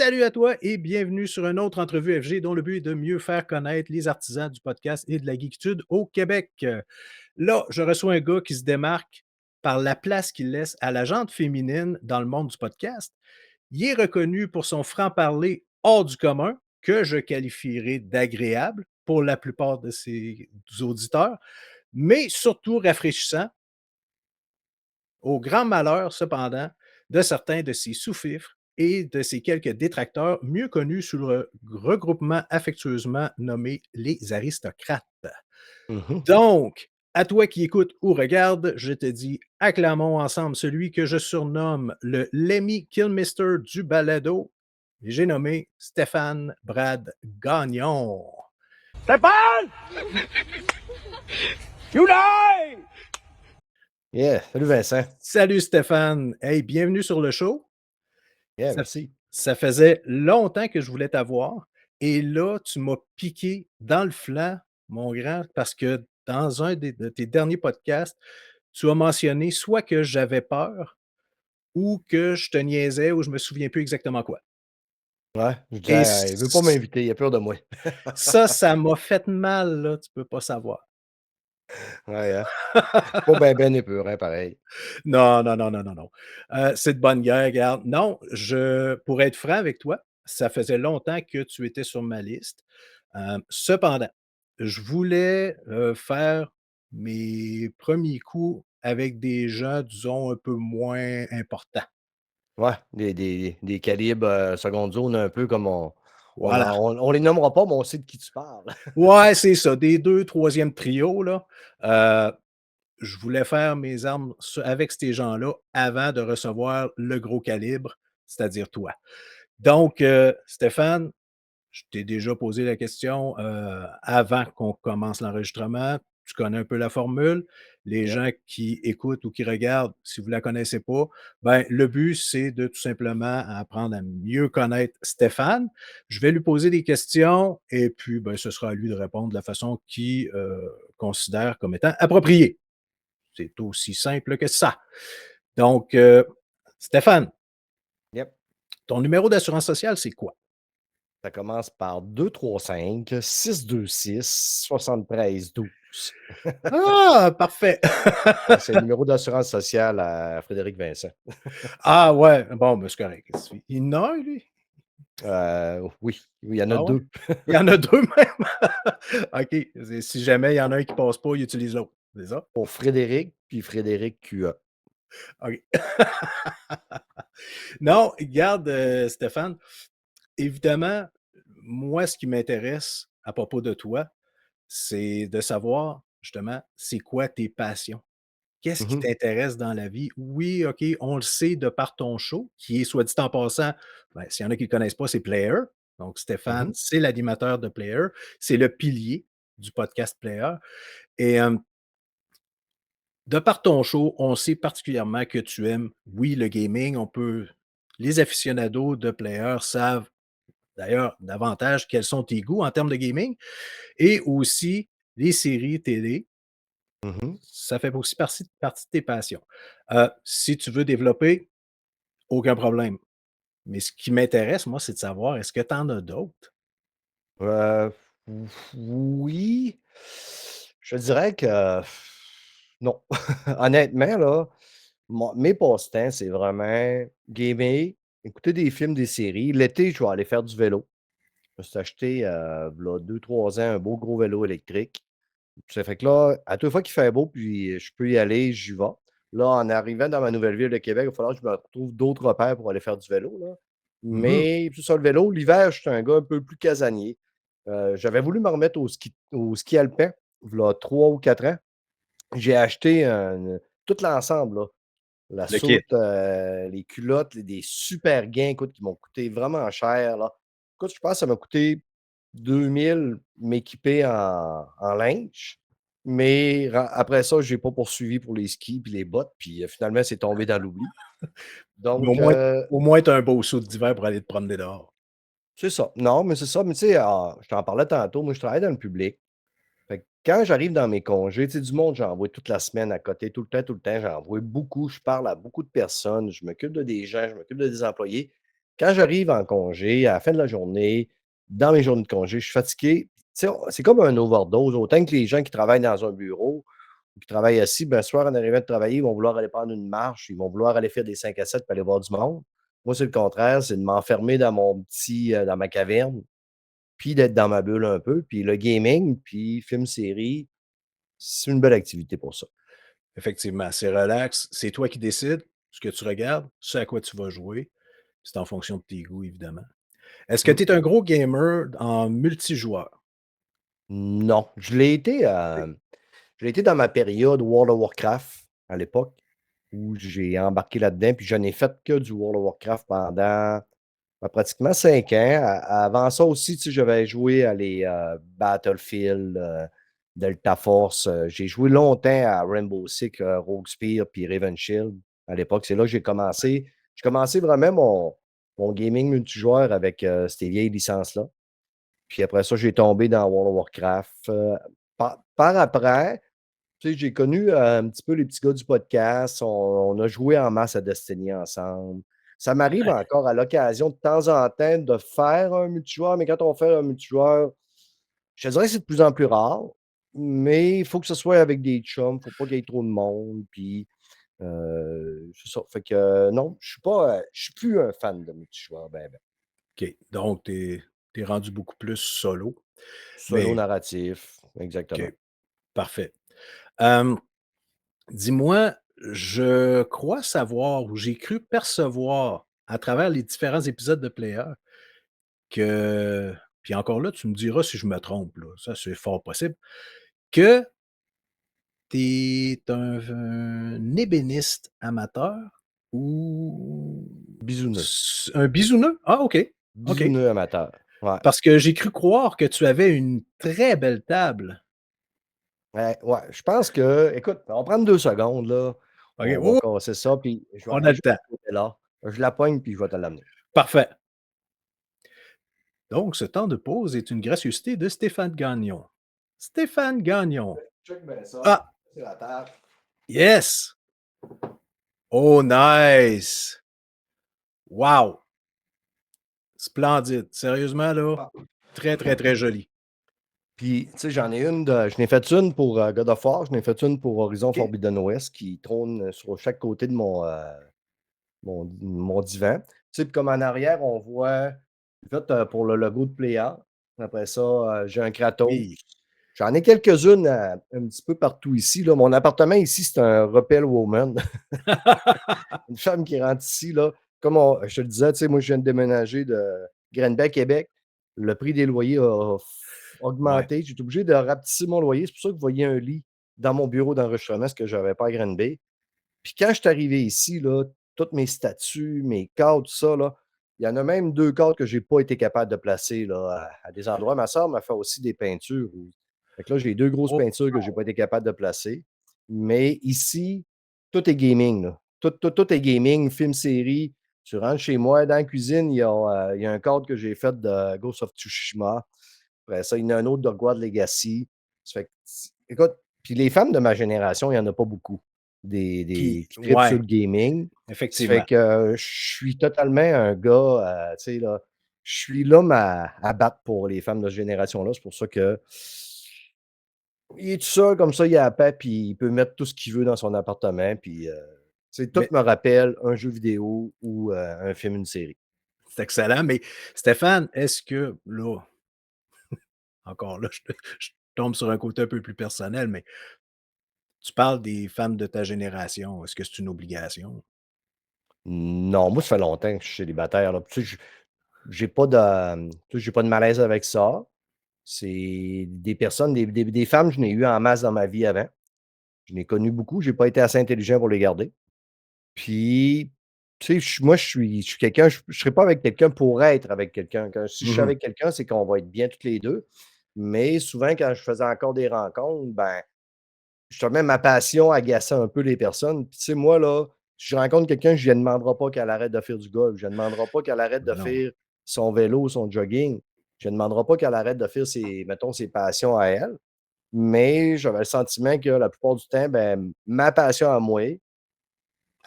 Salut à toi et bienvenue sur une autre entrevue FG dont le but est de mieux faire connaître les artisans du podcast et de la geekitude au Québec. Là, je reçois un gars qui se démarque par la place qu'il laisse à la gente féminine dans le monde du podcast. Il est reconnu pour son franc-parler hors du commun, que je qualifierais d'agréable pour la plupart de ses auditeurs, mais surtout rafraîchissant, au grand malheur, cependant, de certains de ses sous-fifres et de ses quelques détracteurs, mieux connus sous le regroupement affectueusement nommé les aristocrates. Mmh. Donc, à toi qui écoutes ou regardes, je te dis, acclamons ensemble celui que je surnomme le Lemmy Kilmister du balado. J'ai nommé Stéphane Brad Gagnon. Stéphane! Unite! Yeah, salut Vincent. Salut Stéphane. Hey, bienvenue sur le show. Yeah, Ça merci. ça faisait longtemps que je voulais t'avoir et là, tu m'as piqué dans le flanc, mon grand, parce que dans un de tes derniers podcasts, tu as mentionné soit que j'avais peur ou que je te niaisais ou je me souviens plus exactement quoi Ouais, je et disais: «Il veut pas m'inviter, il a peur de moi». ça m'a fait mal là, tu peux pas savoir. Ouais, hein. Je suis pas ben épuré, hein, pareil. Non, non, non, non, non, non. C'est de bonne guerre, regarde. Non, pour être franc avec toi, ça faisait longtemps que tu étais sur ma liste. Cependant, je voulais, faire mes premiers coups avec des gens, disons, un peu moins importants. Ouais, des calibres, seconde zone un peu comme Voilà. on les nommera pas, mais on sait de qui tu parles. Ouais, c'est ça, des 2 troisième trio, là. Heu, je voulais faire mes armes avec ces gens-là avant de recevoir le gros calibre, c'est-à-dire toi. Donc, Stéphane, je t'ai déjà posé la question, avant qu'on commence l'enregistrement. Tu connais un peu la formule. Les Yep. gens qui écoutent ou qui regardent, si vous ne la connaissez pas, ben, le but, c'est de tout simplement apprendre à mieux connaître Stéphane. Je vais lui poser des questions et puis, ben, ce sera à lui de répondre de la façon qu'il, considère comme étant appropriée. C'est aussi simple que ça. Donc, Stéphane, Yep. ton numéro d'assurance sociale, c'est quoi? Ça commence par 235-626-73-12. Ah! Parfait. Ouais, c'est le numéro d'assurance sociale à Frédéric Vincent. Ah ouais, bon, ben, c'est correct. Il en a un, lui? Oui, il y en a Ah ouais? 2 Il y en a 2 même? OK. Si jamais il y en a un qui passe pas, il utilise l'autre, c'est ça? pour Frédéric, puis Frédéric QA. OK. Non, regarde, Stéphane, évidemment, moi, ce qui m'intéresse à propos de toi, c'est de savoir, justement, c'est quoi tes passions? Qu'est-ce qui Mmh. t'intéresse dans la vie? Oui, OK, on le sait de par ton show, qui est, soit dit en passant, ben, s'il y en a qui ne le connaissent pas, c'est Player. Donc, Stéphane, Mmh. c'est l'animateur de Player. C'est le pilier du podcast Player. Et de par ton show, on sait particulièrement que tu aimes, oui, le gaming. Les aficionados de Player savent d'ailleurs davantage quels sont tes goûts en termes de gaming et aussi les séries télé. Mmh. Ça fait aussi partie de tes passions. Si tu veux développer, aucun problème. Mais ce qui m'intéresse, moi, c'est de savoir, est-ce que tu en as d'autres? Heu, oui, je dirais que non. Honnêtement, là, mes passe-temps, c'est vraiment gamer, écouter des films, des séries. L'été, je vais aller faire du vélo. Je me suis acheté, v'là 2-3 ans, un beau gros vélo électrique. Ça fait que là, à toute fois qu'il fait beau, puis je peux y aller, j'y vais. Là, en arrivant dans ma nouvelle ville de Québec, il va falloir que je me retrouve d'autres repères pour aller faire du vélo, là. Mmh. Mais tout ça, le vélo, l'hiver, je suis un gars un peu plus casanier. J'avais voulu me remettre au ski alpin, v'là 3 ou 4 ans. J'ai acheté tout l'ensemble, là. La Le kit. soute, les culottes, des super gains, écoute, qui m'ont coûté vraiment cher, là. Écoute, je pense que ça m'a coûté 2000 m'équiper en linge, mais après ça, j'ai pas poursuivi pour les skis puis les bottes, puis finalement, c'est tombé dans l'oubli. Mais Donc au moins tu as un beau saut d'hiver pour aller te promener dehors. c'est ça. Non, mais c'est ça, mais tu sais, je t'en parlais tantôt, moi, je travaille dans le public. Fait que quand j'arrive dans mes congés, tu sais, du monde, j'en vois toute la semaine à côté, tout le temps, j'en vois beaucoup. Je parle à beaucoup de personnes, je m'occupe de des gens, je m'occupe de des employés. quand j'arrive en congé, à la fin de la journée, dans mes journées de congé, je suis fatigué. Tu sais, c'est comme un overdose. Autant que les gens qui travaillent dans un bureau ou qui travaillent assis, ben, le soir, en arrivant de travailler, ils vont vouloir aller prendre une marche, ils vont vouloir aller faire des 5 à 7 pour aller voir du monde. Moi, c'est le contraire, c'est de m'enfermer dans dans ma caverne, puis d'être dans ma bulle un peu. Puis le gaming, puis film, série, c'est une belle activité pour ça. Effectivement, c'est relax. C'est toi qui décides ce que tu regardes, ce à quoi tu vas jouer. C'est en fonction de tes goûts, évidemment. Est-ce que Mmh. tu es un gros gamer en multijoueur? Non, je l'ai été dans ma période World of Warcraft à l'époque, où j'ai embarqué là-dedans, puis je n'ai fait que du World of Warcraft pendant, pratiquement 5 ans. A avant ça aussi, tu sais, j'avais joué à les, Battlefield, Delta Force, j'ai joué longtemps à Rainbow Six, Rogue Spear puis Raven Shield à l'époque. C'est là que j'ai commencé. J'ai commencé vraiment mon gaming multijoueur avec, ces vieilles licences-là. Puis après ça, j'ai tombé dans World of Warcraft, par après, tu sais, j'ai connu, un petit peu les petits gars du podcast. On a joué en masse à Destiny ensemble. Ça m'arrive Ouais. encore à l'occasion, de temps en temps, de faire un multijoueur, mais quand on fait un multijoueur, je te dirais que c'est de plus en plus rare, mais il faut que ce soit avec des chums, il ne faut pas qu'il y ait trop de monde, puis, c'est ça. Fait que, non, je suis plus un fan de multijoueur, ben, ben. OK. Donc, tu es rendu beaucoup plus solo. Solo Mais narratif, exactement. OK, parfait. Hem, dis-moi, je crois savoir ou j'ai cru percevoir à travers les différents épisodes de Player que puis encore là, tu me diras si je me trompe là, ça c'est fort possible, que tu es un ébéniste amateur ou Bisouneux. un bisouneux? Ah OK, OK. Bisouneux amateur, ouais. Parce que j'ai cru croire que tu avais une très belle table. Ouais, ouais, je pense que écoute, on va prendre 2 secondes là, OK, oui, on va oui, casser ça, puis je vais on a aller le juste temps. de ce côté-là. Je la pogne, puis je vais te l'amener. Parfait. Donc, ce temps de pause est une gracieuseté de Stéphane Gagnon. Stéphane Gagnon. Check bien ça, Ah, c'est la table. yes! Oh, nice! Wow! Splendide. Sérieusement, là, Ah, très, très, très joli. puis tu sais, je n'ai fait une pour, God of War, je n'ai fait une pour Horizon OK. Forbidden West qui trône sur chaque côté de mon divan. Tu sais, puis comme en arrière, on voit j'ai fait, pour le logo de Playa. Après ça, j'ai un Kratos. Oui. J'en ai quelques-unes, un petit peu partout ici, là. Mon appartement ici, c'est un Repel Woman. Une femme qui rentre ici, là, je te le disais, tu sais, moi, je viens de déménager de Granby à Québec. Le prix des loyers a Ouais. augmenté. J'ai été obligé de rapetisser mon loyer. C'est pour ça que vous voyez un lit dans mon bureau d'enregistrement, ce que je n'avais pas à Granby. Puis quand je suis arrivé ici, là, toutes mes statues, mes cadres, tout ça, là, il y en a même 2 cadres que j'ai pas été capable de placer là, à des endroits. Ma sœur m'a fait aussi des peintures. Fait que là, j'ai 2 grosses Oh, peintures que j'ai pas été capable de placer. Mais ici, tout est gaming, là. Tout est gaming, film, série. Tu rentres chez moi, dans la cuisine, il y a un cadre que j'ai fait de Ghost of Tsushima. Après ça, il y en a un autre de God Legacy. Ça fait que, écoute, puis les femmes de ma génération, il y en a pas beaucoup qui tripent sur ouais, le gaming. Ça fait effectivement. que, je suis totalement un gars, tu sais, là, je suis l'homme à battre pour les femmes de cette génération-là. C'est pour ça que il est tout seul comme ça, il a la paix, puis il peut mettre tout ce qu'il veut dans son appartement, puis, tu sais, tout Mais me rappelle un jeu vidéo ou, un film, une série. c'est excellent. Mais Stéphane, est-ce que là, encore là, je tombe sur un côté un peu plus personnel, mais tu parles des femmes de ta génération. Est-ce que c'est une obligation? Non, moi, ça fait longtemps que je suis célibataire, là. Tu sais, j'ai pas de, tu sais, j'ai pas de malaise avec ça. C'est des personnes, des femmes, je n'ai eu en masse dans ma vie avant. Je n'ai connu beaucoup, j'ai pas été assez intelligent pour les garder. Puis, tu sais, je suis quelqu'un, je serais pas avec quelqu'un pour être avec quelqu'un. Si je suis Mmh. avec quelqu'un, c'est qu'on va être bien tous les 2. Mais souvent, quand je faisais encore des rencontres, ben, justement, ma passion agaçait un peu les personnes. Puis, tu sais, moi, là, si je rencontre quelqu'un, je ne lui demanderai pas qu'elle arrête de faire du golf. Je ne demanderai pas qu'elle arrête de Ben non. faire son vélo, son jogging. Je ne demanderai pas qu'elle arrête de faire mettons, ses passions à elle. Mais j'avais le sentiment que la plupart du temps, ben, ma passion à moi, elle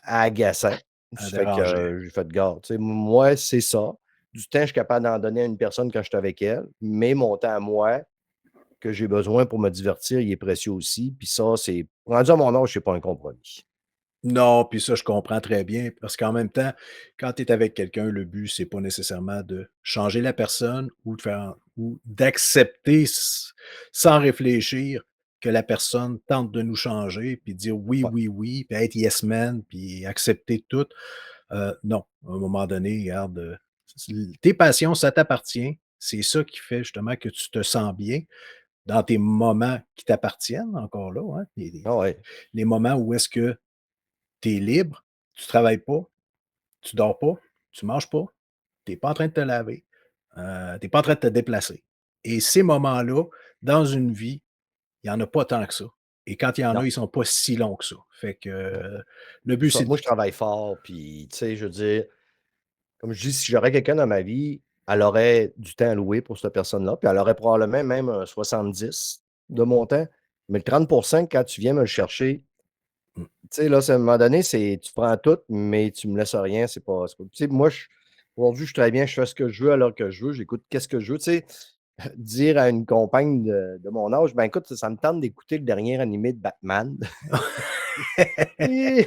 agaçait. à Fait que, déranger. j'ai fait: «Regarde, tu sais, moi, c'est ça. Du temps, je suis capable d'en donner à une personne quand je suis avec elle, mais mon temps à moi, que j'ai besoin pour me divertir, il est précieux aussi. Puis ça, c'est rendu à mon âge, c'est pas un compromis. Non, puis ça, je comprends très bien parce qu'en même temps, quand tu es avec quelqu'un, le but, c'est pas nécessairement de changer la personne ou de faire ou d'accepter sans réfléchir que la personne tente de nous changer, puis dire oui, Ouais, oui, oui, puis être yes man, puis accepter tout. Non, à un moment donné, regarde, tes passions, ça t'appartient. C'est ça qui fait justement que tu te sens bien dans tes moments qui t'appartiennent encore là, hein, ah ouais, les moments où est-ce que tu es libre, tu travailles pas, tu dors pas, tu manges pas, tu es pas en train de te laver, tu es pas en train de te déplacer. Et ces moments-là, dans une vie, il y en a pas tant que ça. Et quand il y en a, non, ils sont pas si longs que ça. Fait que, non. le but, Ça, c'est de moi, je travaille fort, puis, tu sais, je veux dire, comme je dis, si j'aurais quelqu'un dans ma vie, elle aurait du temps à louer pour cette personne-là, puis elle aurait probablement même un 70 de mon temps. Mais le 30 quand tu viens me le chercher, mmh. tu sais, là, c'est à un moment donné, c'est tu prends tout, mais tu me laisses rien, c'est pas tu sais, moi, aujourd'hui, je suis très bien, je fais ce que je veux à l'heure que je veux, j'écoute qu'est-ce que je veux, tu sais? Dire à une compagne de mon âge: «Ben, écoute, ça me tente d'écouter le dernier animé de Batman». Et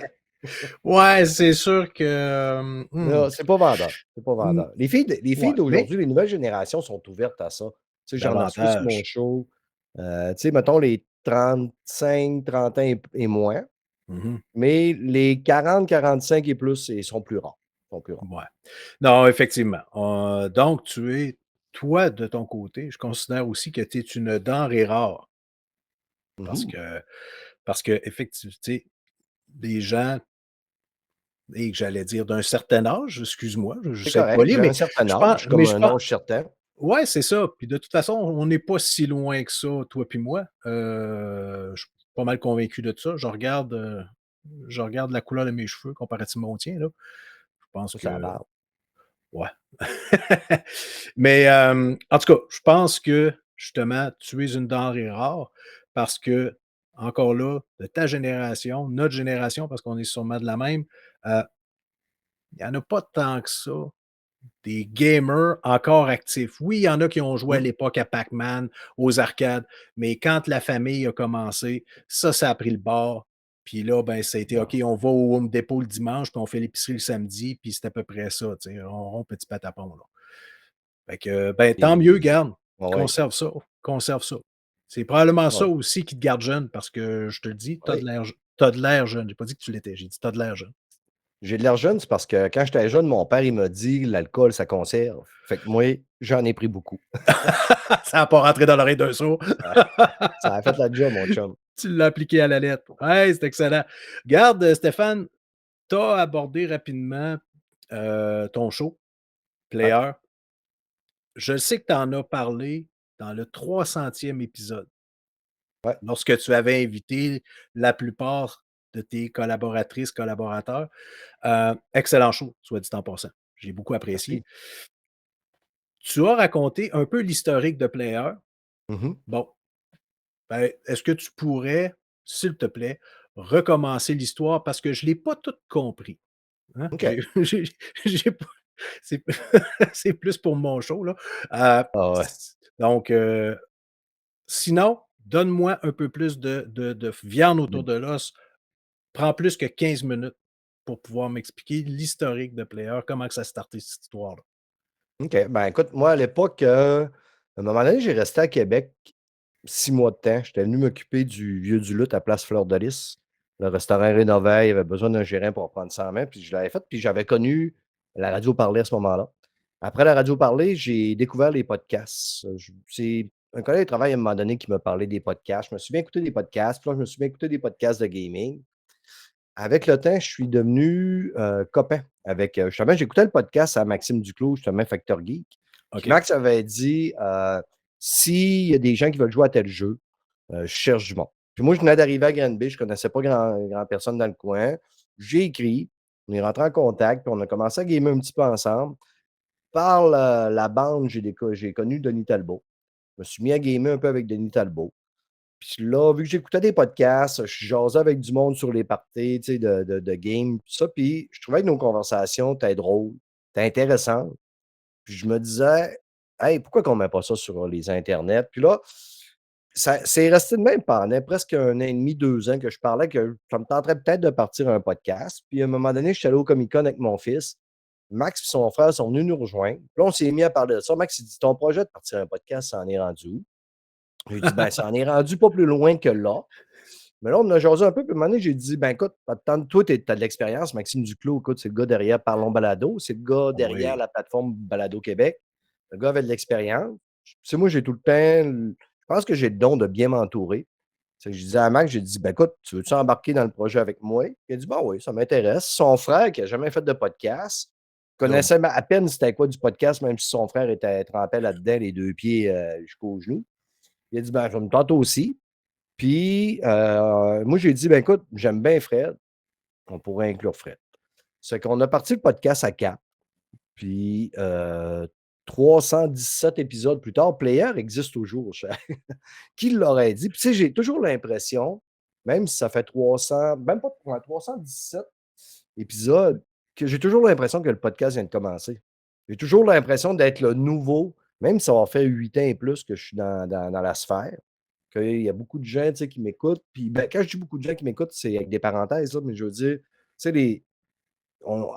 Ouais, c'est sûr que, non, c'est pas vendeur, c'est pas mmh, vendeur. Les filles ouais, mais d'aujourd'hui, les nouvelles générations sont ouvertes à ça. Tu sais, j'en ai reçu sur mon davantage. show, tu sais, mettons les 35-30 ans et moins, Mmh. mais les 40-45 et plus, ils sont plus rares, sont plus rares. Ouais. Non, effectivement. Donc tu es toi, de ton côté, je considère aussi que tu es une denrée rare parce Mmh. que effectivement, tu sais, des gens et que j'allais dire d'un certain âge, excuse-moi, je C'est sais être correct, poli, j'ai un mais certain je pense âge, comme je un pense âge certain. ouais, c'est ça. Puis de toute façon, on n'est pas si loin que ça, toi puis moi. Je suis pas mal convaincu de ça. Je regarde la couleur de mes cheveux comparativement au tien, là. Je pense Ça, c'est la que barbe. ouais. Mais, en tout cas, je pense que justement, tu es une denrée rare parce que, encore là, de ta génération, notre génération, parce qu'on est sûrement de la même, il y en a pas tant que ça, des gamers encore actifs. Oui, il y en a qui ont joué à Mmh. l'époque à Pac-Man, aux arcades, mais quand la famille a commencé, ça a pris le bord. Puis là, ben, ça a été OK, Non. on va au Home Depot le dimanche, puis on fait l'épicerie le samedi, puis c'est à peu près ça, tu sais, rond, petit patapon, là. Fait que, ben, tant mieux, Et garde, ouais, ouais, conserve ça, conserve ça. C'est probablement ça ouais, aussi qui te garde jeune parce que je te le dis, tu as de ouais. l'air tu de l'air jeune. J'ai pas dit que tu l'étais, j'ai dit: «Tu as de l'air jeune». J'ai de l'air jeune, c'est parce que quand j'étais jeune, mon père, il m'a dit: «L'alcool, ça conserve». Fait que moi, j'en ai pris beaucoup. Ça a pas rentré dans l'oreille d'un sourd. Ouais, ça a fait la job, mon chum. Tu l'as appliqué à la lettre. Ouais, c'est excellent. Garde, Stéphane, tu as abordé rapidement, ton show, Ouais, Player. Je sais que tu en as parlé dans le 300e épisode, ouais, lorsque tu avais invité la plupart de tes collaboratrices, collaborateurs. Excellent show, soit dit en passant. J'ai beaucoup apprécié. merci. Tu as raconté un peu l'historique de Player. Mmh mh. Bon, ben, est-ce que tu pourrais, s'il te plaît, recommencer l'histoire parce que je ne l'ai pas toute compris, hein? OK. J'ai pas c'est c'est plus pour mon show, là. Ah ouais. Donc, sinon, donne-moi un peu plus de viande autour Mmh. de l'os. Prends plus que 15 minutes pour pouvoir m'expliquer l'historique de Player, comment que ça a starté cette histoire-là. OK. Ben, écoute, moi, à l'époque, à un moment donné, j'ai resté à Québec 6 mois de temps. J'étais venu m'occuper du Vieux du Lutte à Place Fleur de Lys. Le restaurant rénovait, il avait besoin d'un gérant pour prendre ça en main, puis je l'avais fait, puis j'avais connu la radio parler à ce moment-là. Après la radio parler, j'ai découvert les podcasts. C'est un collègue de travail à un moment donné qui m'a parlé des podcasts. Je me suis bien écouté des podcasts, puis là, je me suis bien écouté des podcasts de gaming. Avec le temps, je suis devenu, copain avec, justement, j'écoutais le podcast à Maxime Duclos, justement, Factor Geek. Puis OK, Max avait dit, «S'il y a des gens qui veulent jouer à tel jeu, je cherche du monde». Puis moi, je venais d'arriver à Granby, je connaissais pas grand personne dans le coin. J'ai écrit, on est rentré en contact, puis on a commencé à gamer un petit peu ensemble. Par la bande, j'ai connu Denis Talbot. Je me suis mis à gamer un peu avec Denis Talbot. Puis là, vu que j'écoutais des podcasts, je jasais avec du monde sur les parties, tu sais, de games, tout ça. Puis je trouvais que nos conversations étaient drôles, étaient intéressantes. Puis je me disais, hey, pourquoi qu'on met pas ça sur les internets? Puis là, c'est resté de même pendant presque 1 an et demi, 2 ans que je parlais que ça me tenterait peut-être de partir un podcast. Puis à un moment donné, je suis allé au Comic-Con avec mon fils. Max et son frère sont venus nous rejoindre. Puis là, on s'est mis à parler de ça. Max, il dit, ton projet de partir un podcast, ça en est rendu où? J'ai dit, ben, ça en est rendu pas plus loin que là. Mais là, on a jasé un peu. Puis à un moment donné, j'ai dit, ben, écoute, toi, tu as de l'expérience. Maxime Duclos, écoute, c'est le gars derrière Parlons Balado. C'est le gars derrière Oui. la plateforme Balado Québec. Le gars avait de l'expérience. Tu sais, moi, j'ai tout le temps, je pense que j'ai le don de bien m'entourer. C'est que je disais à Max, j'ai dit, ben, écoute, tu veux-tu embarquer dans le projet avec moi? Il a dit, ben oui, ça m'intéresse. Son frère, qui n'a jamais fait de podcast, Boom. connaissait à peine c'était quoi du podcast, même si son frère était trempé là-dedans, les 2 pieds jusqu'aux genoux. Il a dit, ben, je vais me tenter aussi. Puis, moi, j'ai dit, ben, écoute, j'aime bien Fred. On pourrait inclure Fred. C'est qu'on a parti le podcast à 4. Puis, 317 épisodes plus tard, Player existe toujours. Qui l'aurait dit? Puis, tu sais, j'ai toujours l'impression, même si ça fait 300, même pas 317 épisodes, que j'ai toujours l'impression que le podcast vient de commencer. J'ai toujours l'impression d'être le nouveau, même si ça va faire 8 ans et plus que je suis dans la sphère, qu'il y a beaucoup de gens, tu sais, qui m'écoutent. Puis, ben, quand je dis beaucoup de gens qui m'écoutent, c'est avec des parenthèses, là, mais je veux dire, tu sais,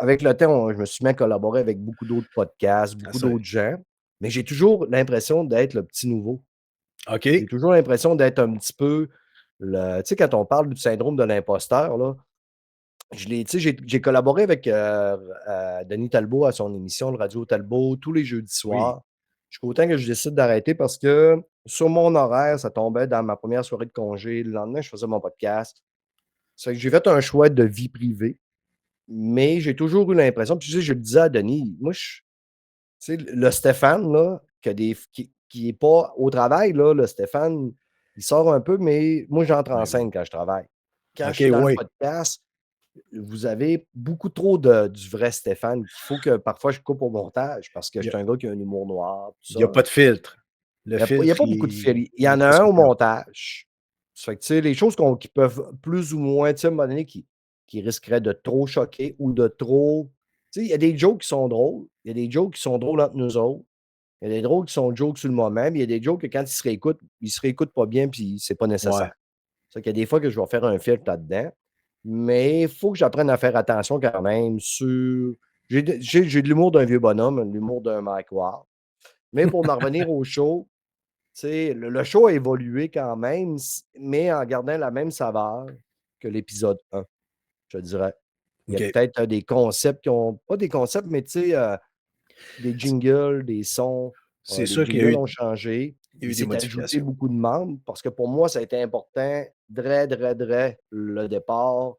avec le temps, je me suis mis à collaborer avec beaucoup d'autres podcasts, Ah, beaucoup ça. d'autres gens, mais j'ai toujours l'impression d'être le petit nouveau. J'ai OK. toujours l'impression d'être un petit peu tu sais, quand on parle du syndrome de l'imposteur, là, tu sais, j'ai collaboré avec Denis Talbot à son émission, le Radio Talbot, tous les jeudis Oui. soirs. Jusqu'au temps que je décide d'arrêter parce que sur mon horaire, ça tombait dans ma première soirée de congé. Le lendemain, je faisais mon podcast. Ça fait que j'ai fait un choix de vie privée, mais j'ai toujours eu l'impression, puis tu sais, je le disais à Denis, moi, tu sais, le Stéphane, là, qui est pas au travail, là, le Stéphane, il sort un peu, mais moi, j'entre en Ben oui. scène quand je travaille. Quand je OK, suis dans le oui. podcast, vous avez beaucoup trop du vrai Stéphane qu'il faut que parfois je coupe au montage parce que Il je y a suis un gars qui a un humour noir, tout il y a ça. pas de filtre. Le Il y a filtre, pas beaucoup de fil. Il y il en est a pas un au superbe. montage. Ça fait que, tu sais, les choses qui peuvent plus ou moins, tu sais, à un moment donné, qui risqueraient de trop choquer ou de trop. Tu sais, il y a des jokes qui sont drôles. Il y a des jokes qui sont drôles entre nous autres. Il y a des drôles qui sont jokes sur le moment, mais il y a des jokes que quand ils se réécoutent pas bien, puis c'est pas Ouais. nécessaire. C'est qu'il y a des fois que je vais faire un filtre là-dedans, mais il faut que j'apprenne à faire attention quand même sur. J'ai de l'humour d'un vieux bonhomme, l'humour d'un Mike Ward. Mais pour en revenir au show, tu sais, le show a évolué quand même, mais en gardant la même saveur que l'épisode 1, je te dirais. Il y a OK. peut-être des concepts qui ont. Pas des concepts, mais tu sais, des jingles, des sons. C'est Les sûr qu'il y a jingles eu ont changé. il y a Il eu des s'est ajouté modifications. beaucoup de membres parce que pour moi, ça a été important, le départ,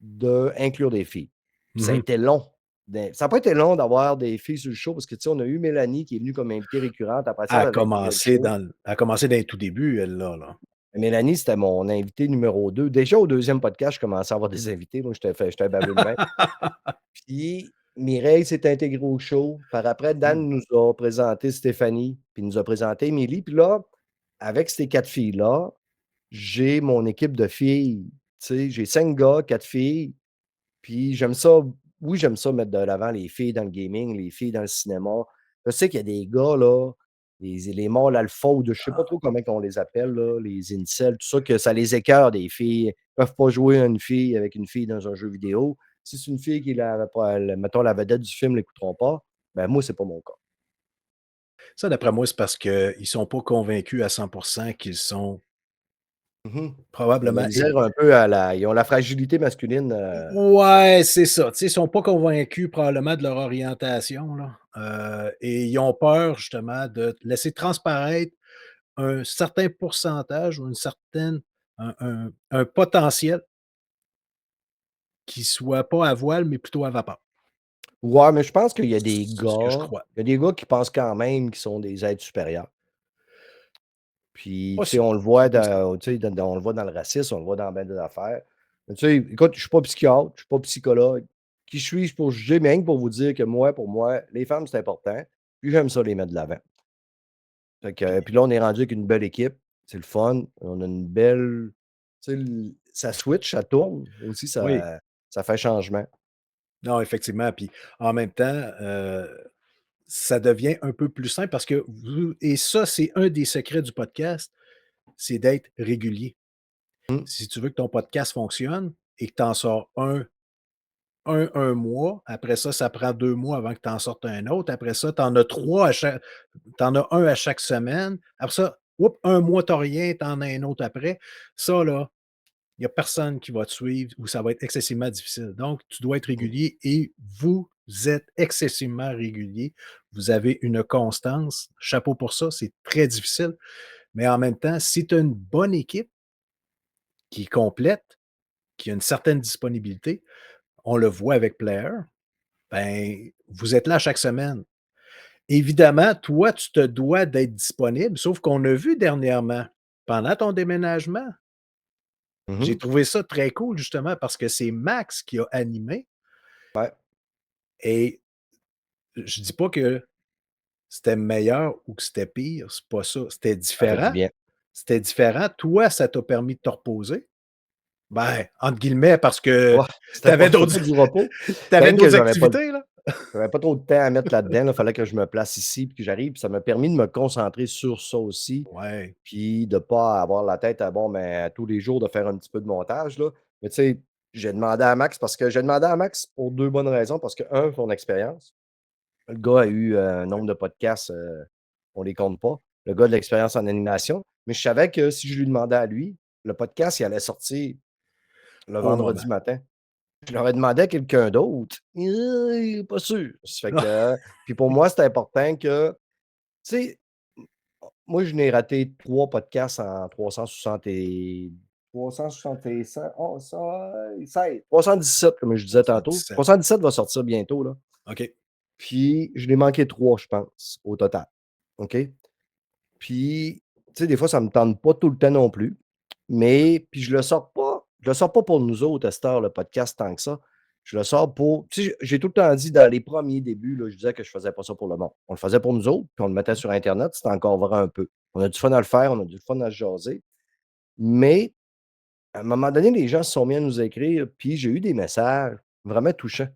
d'inclure des filles. Puis ça a Mmh. été long. Ça n'a pas été long d'avoir des filles sur le show parce que, tu sais, on a eu Mélanie qui est venue comme invitée récurrente. Après ça, elle avait intégré le show. Elle a commencé dans les tout débuts, elle, là. Mélanie, c'était mon invité numéro 2. Déjà, au deuxième podcast, je commençais à avoir des invités. Moi, j'étais un baveux de même. Puis Mireille s'est intégrée au show. Par après, Mmh. Dan nous a présenté Stéphanie, puis nous a présenté Émilie. Puis là, avec ces 4 filles-là, j'ai mon équipe de filles. Tu sais, j'ai 5 gars, 4 filles. Puis j'aime ça. Oui, j'aime ça mettre de l'avant les filles dans le gaming, les filles dans le cinéma. Je sais qu'il y a des gars, là, les mâles alpha ou je sais pas trop comment on les appelle, là, les incels, tout ça, que ça les écœure des filles. Ils peuvent pas jouer à une fille avec une fille dans un jeu vidéo. Si c'est une fille qui est mettons, la vedette du film, ne l'écouteront pas. Ben moi, c'est pas mon cas. Ça, d'après moi, c'est parce qu'ils sont pas convaincus à 100 qu'ils sont Mhm. Ils ont de la probablement misère un peu ils ont la fragilité masculine. ouais, c'est ça. Tu sais, ils sont pas convaincus probablement de leur orientation, là, et ils ont peur justement de laisser transparaître un certain pourcentage ou une certaine un potentiel qui soit pas à voile, mais plutôt à vapeur. Ouais, mais je pense qu'il y a des C'est ce que je gars, crois. il y a des gars qui pensent quand même qu'ils sont des êtres supérieurs. Puis, tu sais, Possible, on le voit c'est possible. tu sais, on le voit dans le racisme, on le voit dans bien des affaires. Mais tu sais, écoute, je suis pas psychiatre, je suis pas psychologue. Qui suis-je pour juger? Mais rien que pour vous dire que moi, pour moi, les femmes, c'est important. Puis j'aime ça les mettre de l'avant. Fait que, puis là, on est rendu avec une belle équipe. c'est le fun. On a une belle tu sais, ça switch, ça tourne. Aussi, Oui. ça fait changement. Non, effectivement, puis en même temps, ça devient un peu plus simple parce que vous et ça, c'est un des secrets du podcast, c'est d'être régulier. Mmh, Si tu veux que ton podcast fonctionne et que tu en sors un mois, après ça prend 2 mois avant que tu en sortes un autre. Après ça, tu en as 3 à chaque tu en as un à chaque semaine. Après ça, oups, 1 mois, tu as rien, tu en as un autre après. Ça là, il y a personne qui va te suivre ou ça va être excessivement difficile. Donc, tu dois être mmh. régulier et vous êtes excessivement régulier. Vous avez une constance. Chapeau pour ça, c'est très difficile. Mais en même temps, si tu as une bonne équipe qui est complète, qui a une certaine disponibilité, on le voit avec Player, ben, vous êtes là chaque semaine. Évidemment, toi, tu te dois d'être disponible, sauf qu'on a vu dernièrement, pendant ton déménagement, Mmh j'ai mh. trouvé ça très cool justement parce que c'est Max qui a animé Ouais, et je dis pas que c'était meilleur ou que c'était pire, c'est pas ça. C'était ça fait du différent. bien. C'était différent. Toi, ça t'a permis de te reposer. Ben, entre guillemets, parce que Ouais, tu c'était avais pas du repos. tu C'est avais rien que d'autres activités, là? j'avais pas trop de temps à mettre là-dedans, là. Fallait que je me place ici, puis que j'arrive, puis ça m'a permis de me concentrer sur ça aussi, Ouais. puis de pas avoir la tête à bon, ben, à tous les jours de faire un petit peu de montage, là. Mais tu sais, j'ai demandé à Max pour 2 bonnes raisons, parce que un son expérience. Le gars a eu un nombre de podcasts, on les compte pas. Le gars a de l'expérience en animation, mais je savais que si je lui demandais à lui, le podcast, il allait sortir le Au moment. vendredi matin. Je l'aurais demandé à quelqu'un d'autre, pas sûr. Ça fait que puis pour moi, c'est important que tu sais, moi, je n'ai raté 3 podcasts en 367 oh ça 16 317 comme je disais tantôt. 77. 317 va sortir bientôt, là. OK. Puis je l'ai manqué 3 je pense, au total. OK? Puis, tu sais, des fois, ça me tente pas tout le temps non plus, mais puis je le sors pas pour nous autres à cette heure, le podcast, tant que ça. Je le sors pour tu sais, j'ai tout le temps dit dans les premiers débuts, là, je disais que je faisais pas ça pour le monde. On le faisait pour nous autres, puis on le mettait Mmh. sur internet, c'était encore vrai un peu. On a du fun à le faire, on a du fun à se jaser, mais à un moment donné, les gens se sont mis à nous écrire, puis j'ai eu des messages vraiment touchants.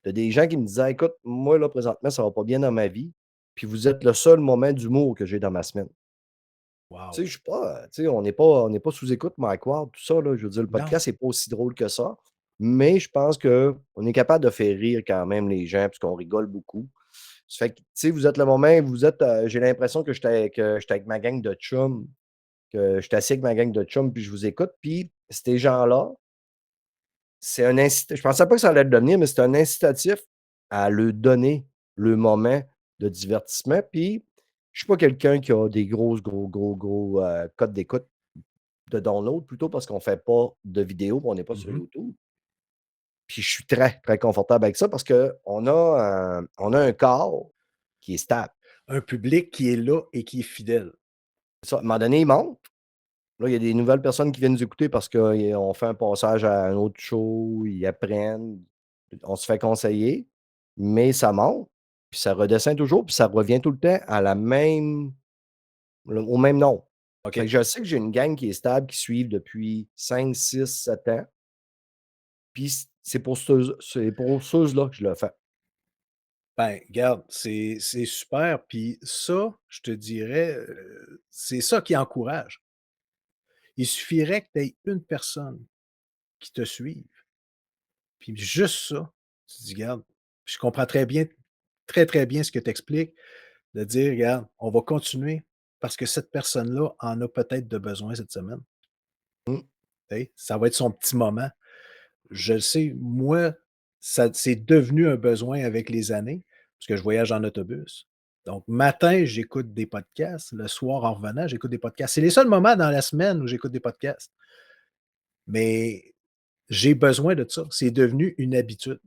Il y a des gens qui me disaient: «Écoute, moi, là, présentement, ça va pas bien dans ma vie, puis vous êtes le seul moment d'humour que j'ai dans ma semaine». Tu Wow. sais, je suis pas, tu sais, on n'est pas sous écoute, Mike Ward, tout ça, là. Je veux dire, le Non. podcast n'est pas aussi drôle que ça, mais je pense qu'on est capable de faire rire quand même les gens puisqu'on rigole beaucoup. Ça fait que, tu sais, vous êtes le moment vous êtes, j'ai l'impression que j'étais avec ma gang de chums, que j'étais assis avec ma gang de chums, puis je vous écoute, puis ces gens-là, c'est un je pensais pas que ça allait le devenir, mais c'est un incitatif à leur donner le moment de divertissement, puis je suis pas quelqu'un qui a des grosses, gros, codes d'écoute de download plutôt parce qu'on fait pas de vidéo, on n'est pas sur Mmh. YouTube. Puis je suis très, très confortable avec ça parce qu'on a un corps qui est stable. Un public qui est là et qui est fidèle. Ça, à un moment donné, il monte. Là, il y a des nouvelles personnes qui viennent nous écouter parce qu'on fait un passage à un autre show, ils apprennent, on se fait conseiller, mais ça monte, puis ça redescend toujours, puis ça revient tout le temps à la même au même nombre. Fait que OK. je sais que j'ai une gang qui est stable, qui suivent depuis 5, 6, 7 ans. Puis c'est pour ceux-là que je le fais. Ben, regarde, c'est super, puis ça, je te dirais, c'est ça qui encourage. Il suffirait que tu aies une personne qui te suive, puis juste ça, tu te dis: «Regarde», je comprends très bien, très, très bien ce que tu expliques, de dire: «Regarde, on va continuer parce que cette personne-là en a peut-être de besoin cette semaine». Mmh, Tu sais? Ça va être son petit moment. Je le sais, moi, ça c'est devenu un besoin avec les années, parce que je voyage en autobus. Donc, matin, j'écoute des podcasts, le soir, en revenant, j'écoute des podcasts. C'est les seuls moments dans la semaine où j'écoute des podcasts, mais j'ai besoin de ça. C'est devenu une habitude.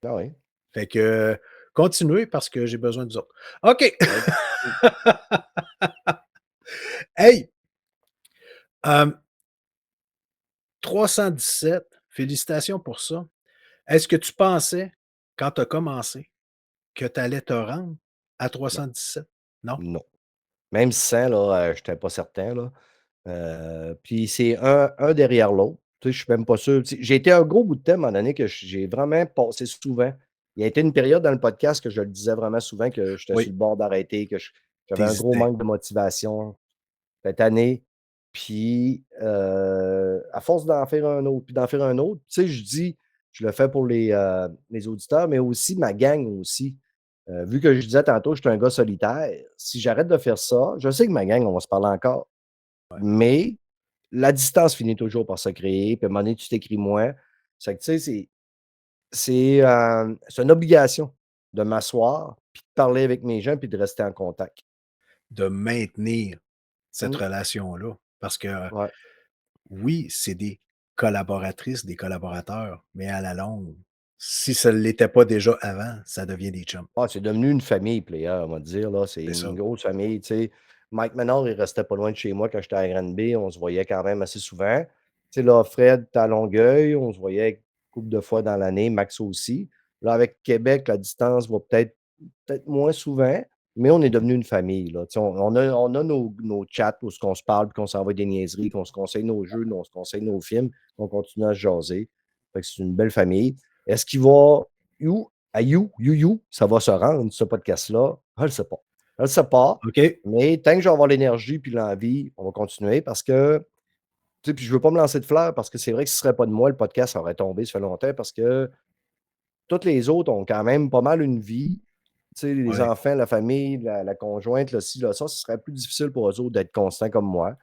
ah oui. Fait que, continuez parce que j'ai besoin de vous autres. OK. Ben, mmh, Hey, hem, 317, félicitations pour ça. Est-ce que tu pensais, quand tu as commencé, que tu allais te rendre à non, 317? Non? non. Même 100 là, j'étais pas certain là. Puis c'est un derrière l'autre. Tu sais, je suis même pas sûr. Tu sais, j'ai été un gros bout de temps, à un moment donné, que j'ai vraiment passé souvent. Il y a été une période dans le podcast que je le disais vraiment souvent, que j'étais sur Oui, le bord d'arrêter, j'avais un gros tu manque de motivation cette année. Puis, à force d'en faire un autre, puis d'en faire un autre, tu sais, je dis, je le fais pour les auditeurs, mais aussi ma gang aussi. Vu que je disais tantôt, je suis un gars solitaire, si j'arrête de faire ça, je sais que ma gang, on va se parler encore. Mais la distance finit toujours par se créer, puis à un moment donné, tu t'écris moins. C'est que, tu sais, c'est une obligation de m'asseoir, puis de parler avec mes gens, puis de rester en contact. de maintenir cette Mmh, relation-là. Parce que ouais. oui, c'est des collaboratrices, des collaborateurs, mais à la longue, si ça ne l'était pas déjà avant, ça devient des chums. Ah, c'est devenu une famille, Player, on va te dire, là. C'est C'est une ça. grosse famille, tu sais. Mike Menard, il restait pas loin de chez moi quand j'étais à Granby. On se voyait quand même assez souvent. Tu sais, là, Fred, tu à Longueuil, on se voyait une couple de fois dans l'année, Max aussi. Là, avec Québec, la distance va peut-être moins souvent, mais on est devenu une famille, là. Tu sais, on a nos chats où on se parle, puis qu'on s'envoie des niaiseries, qu'on se conseille nos jeux, on se conseille nos films, qu'on continue à se jaser. Fait que c'est une belle famille. Est-ce qu'il va où à ça va se rendre, ce podcast-là? Je ne le sais pas. Je ne le sais pas, OK. mais tant que je vais avoir l'énergie puis l'envie, on va continuer parce que, tu sais, puis je ne veux pas me lancer de fleurs parce que c'est vrai que si ce ne serait pas de moi, le podcast aurait tombé, ça fait longtemps parce que toutes les autres ont quand même pas mal une vie. Tu sais, les Ouais. enfants, la famille, la conjointe, là, ci, là, ça, ce serait plus difficile pour eux autres d'être constants comme moi.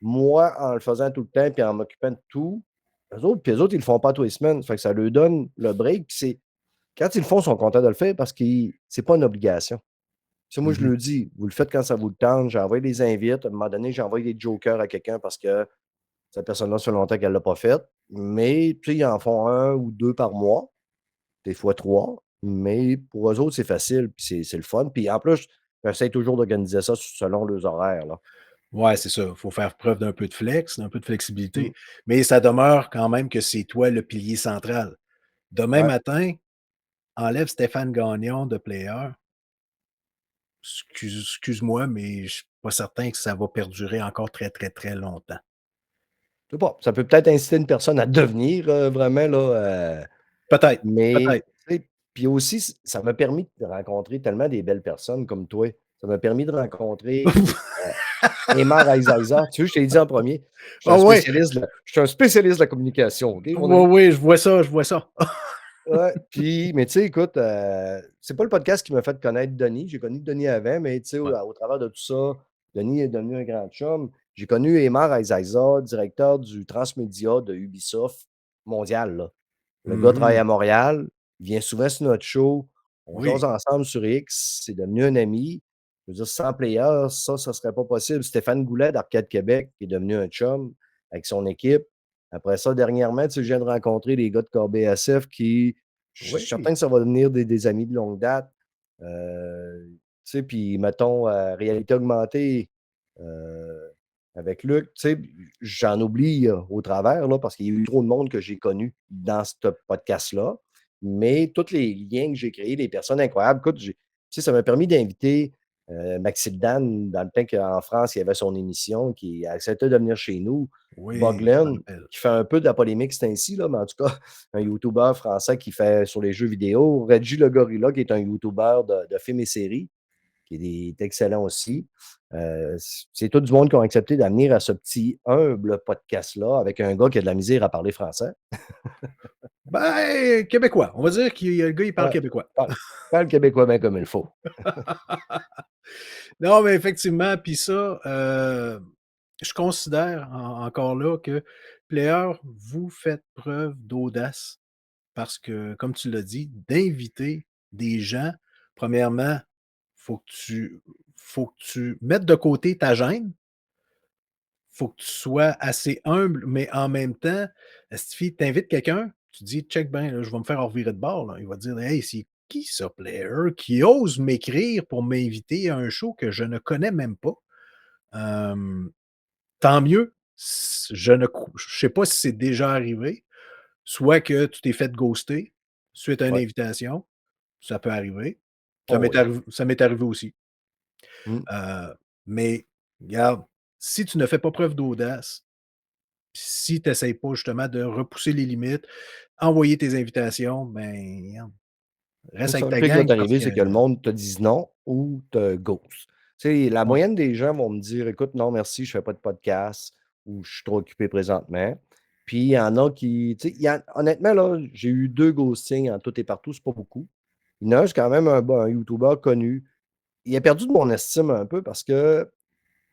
Moi, en le faisant tout le temps puis en m'occupant de tout, eux autres, ils le font pas tous les semaines. Fait que ça leur donne le break. Puis quand ils le font, ils sont contents de le faire parce que c'est pas une obligation. Tu sais, moi, je Mmh. le dis, vous le faites quand ça vous le tente. J'envoie des invites. À un moment donné, j'envoie des jokers à quelqu'un parce que cette personne-là, ça fait longtemps qu'elle ne l'a pas fait. Mais, tu sais, ils en font un ou deux par mois, des fois trois. Mais pour eux autres, c'est facile, puis c'est le fun. Puis en plus, j'essaie toujours d'organiser ça selon leurs horaires, là. Ouais, c'est ça. Il faut faire preuve d'un peu de flex, d'un peu de Mmh. flexibilité. Mais ça demeure quand même que c'est toi le pilier central. Demain Ouais. matin, enlève Stéphane Gagnon de Player. Excuse-moi, mais je suis pas certain que ça va perdurer encore très, très, très longtemps. Je sais pas, ça peut peut-être inciter une personne à devenir, vraiment là, Peut-être, mais peut-être. tu sais, puis aussi, ça m'a permis de rencontrer tellement des belles personnes comme toi. Ça m'a permis de rencontrer, heu, Aymar Aïzaïza. Tu vois, je t'ai dit en premier, Ah ouais! je suis un spécialiste de la communication, OK, mon Oui, ami? oui, je vois ça, je vois ça. Ouais, puis mais tu sais, écoute, c'est pas le podcast qui m'a fait connaître Denis. J'ai connu Denis avant, mais tu sais, Ouais. au travers de tout ça, Denis est devenu un grand chum. J'ai connu Aymar Aïzaïza, directeur du transmédia de Ubisoft mondial, là. Le gars travaille Mmh. à Montréal, il vient souvent sur notre show, on jase Oui, ensemble sur X, c'est devenu un ami. Je veux dire, sans Player, ça serait pas possible. Stéphane Goulet d'Arcade Québec, qui est devenu un chum avec son équipe. Après ça, dernièrement, tu sais, je viens de rencontrer les gars de CorBSF qui, je suis oui, certain que ça va devenir des amis de longue date. Tu sais, puis mettons, réalité augmentée, heu, avec Luc, tu sais, j'en oublie, au travers, là, parce qu'il y a eu trop de monde que j'ai connu dans ce podcast-là. Mais tous les liens que j'ai créés, les personnes incroyables, écoute, tu sais, ça m'a permis d'inviter, Maxime Dan, dans le temps qu'en France, il y avait son émission, qui acceptait de venir chez nous. oui, je me Boglen, rappelle. qui fait un peu de la polémique, c'est ainsi, là, mais en tout cas, un youtubeur français qui fait sur les jeux vidéo. Reggie le Gorilla, qui est un youtubeur de films et séries, qui est excellent aussi. C'est tout du monde qui ont accepté d'amener à ce petit humble podcast-là avec un gars qui a de la misère à parler français. Ben, québécois. On va dire que le gars, il parle Ouais, québécois. parle, parle québécois bien comme il faut. Non, mais effectivement, puis ça, je considère encore là que Player, vous faites preuve d'audace parce que, comme tu l'as dit, d'inviter des gens, premièrement, faut que tu faut que tu mettes de côté ta gêne. Faut que tu sois assez humble, mais en même temps, si tu invites quelqu'un, tu dis: «Check bien, là, je vais me faire revirer de bord, là». Il va dire: «Hey, c'est qui ça, Player, qui ose m'écrire pour m'inviter à un show que je ne connais même pas?» Hem, Tant mieux. Je sais pas si c'est déjà arrivé, soit que tu t'es fait ghoster suite à une Ouais. invitation, ça peut arriver. Oh oui. Ça m'est arrivé aussi. Mmh. Mais regarde, si tu ne fais pas preuve d'audace, puis si tu essaies pas justement de repousser les limites, envoyer tes invitations, ben, regarde, C'est reste avec ça. Le ta pire qui va gang parce t'arriver, que c'est que le monde te dise non ou te ghost. Tu sais, la ouais, moyenne des gens vont me dire: «Écoute, non merci, je fais pas de podcast» ou «Je suis trop occupé présentement». Puis il y en a qui tu sais, il y en honnêtement là, j'ai eu 2 ghostings en tout et partout, c'est pas beaucoup. Il y en a un, c'est quand même un youtubeur connu. Il a perdu de mon estime un peu parce que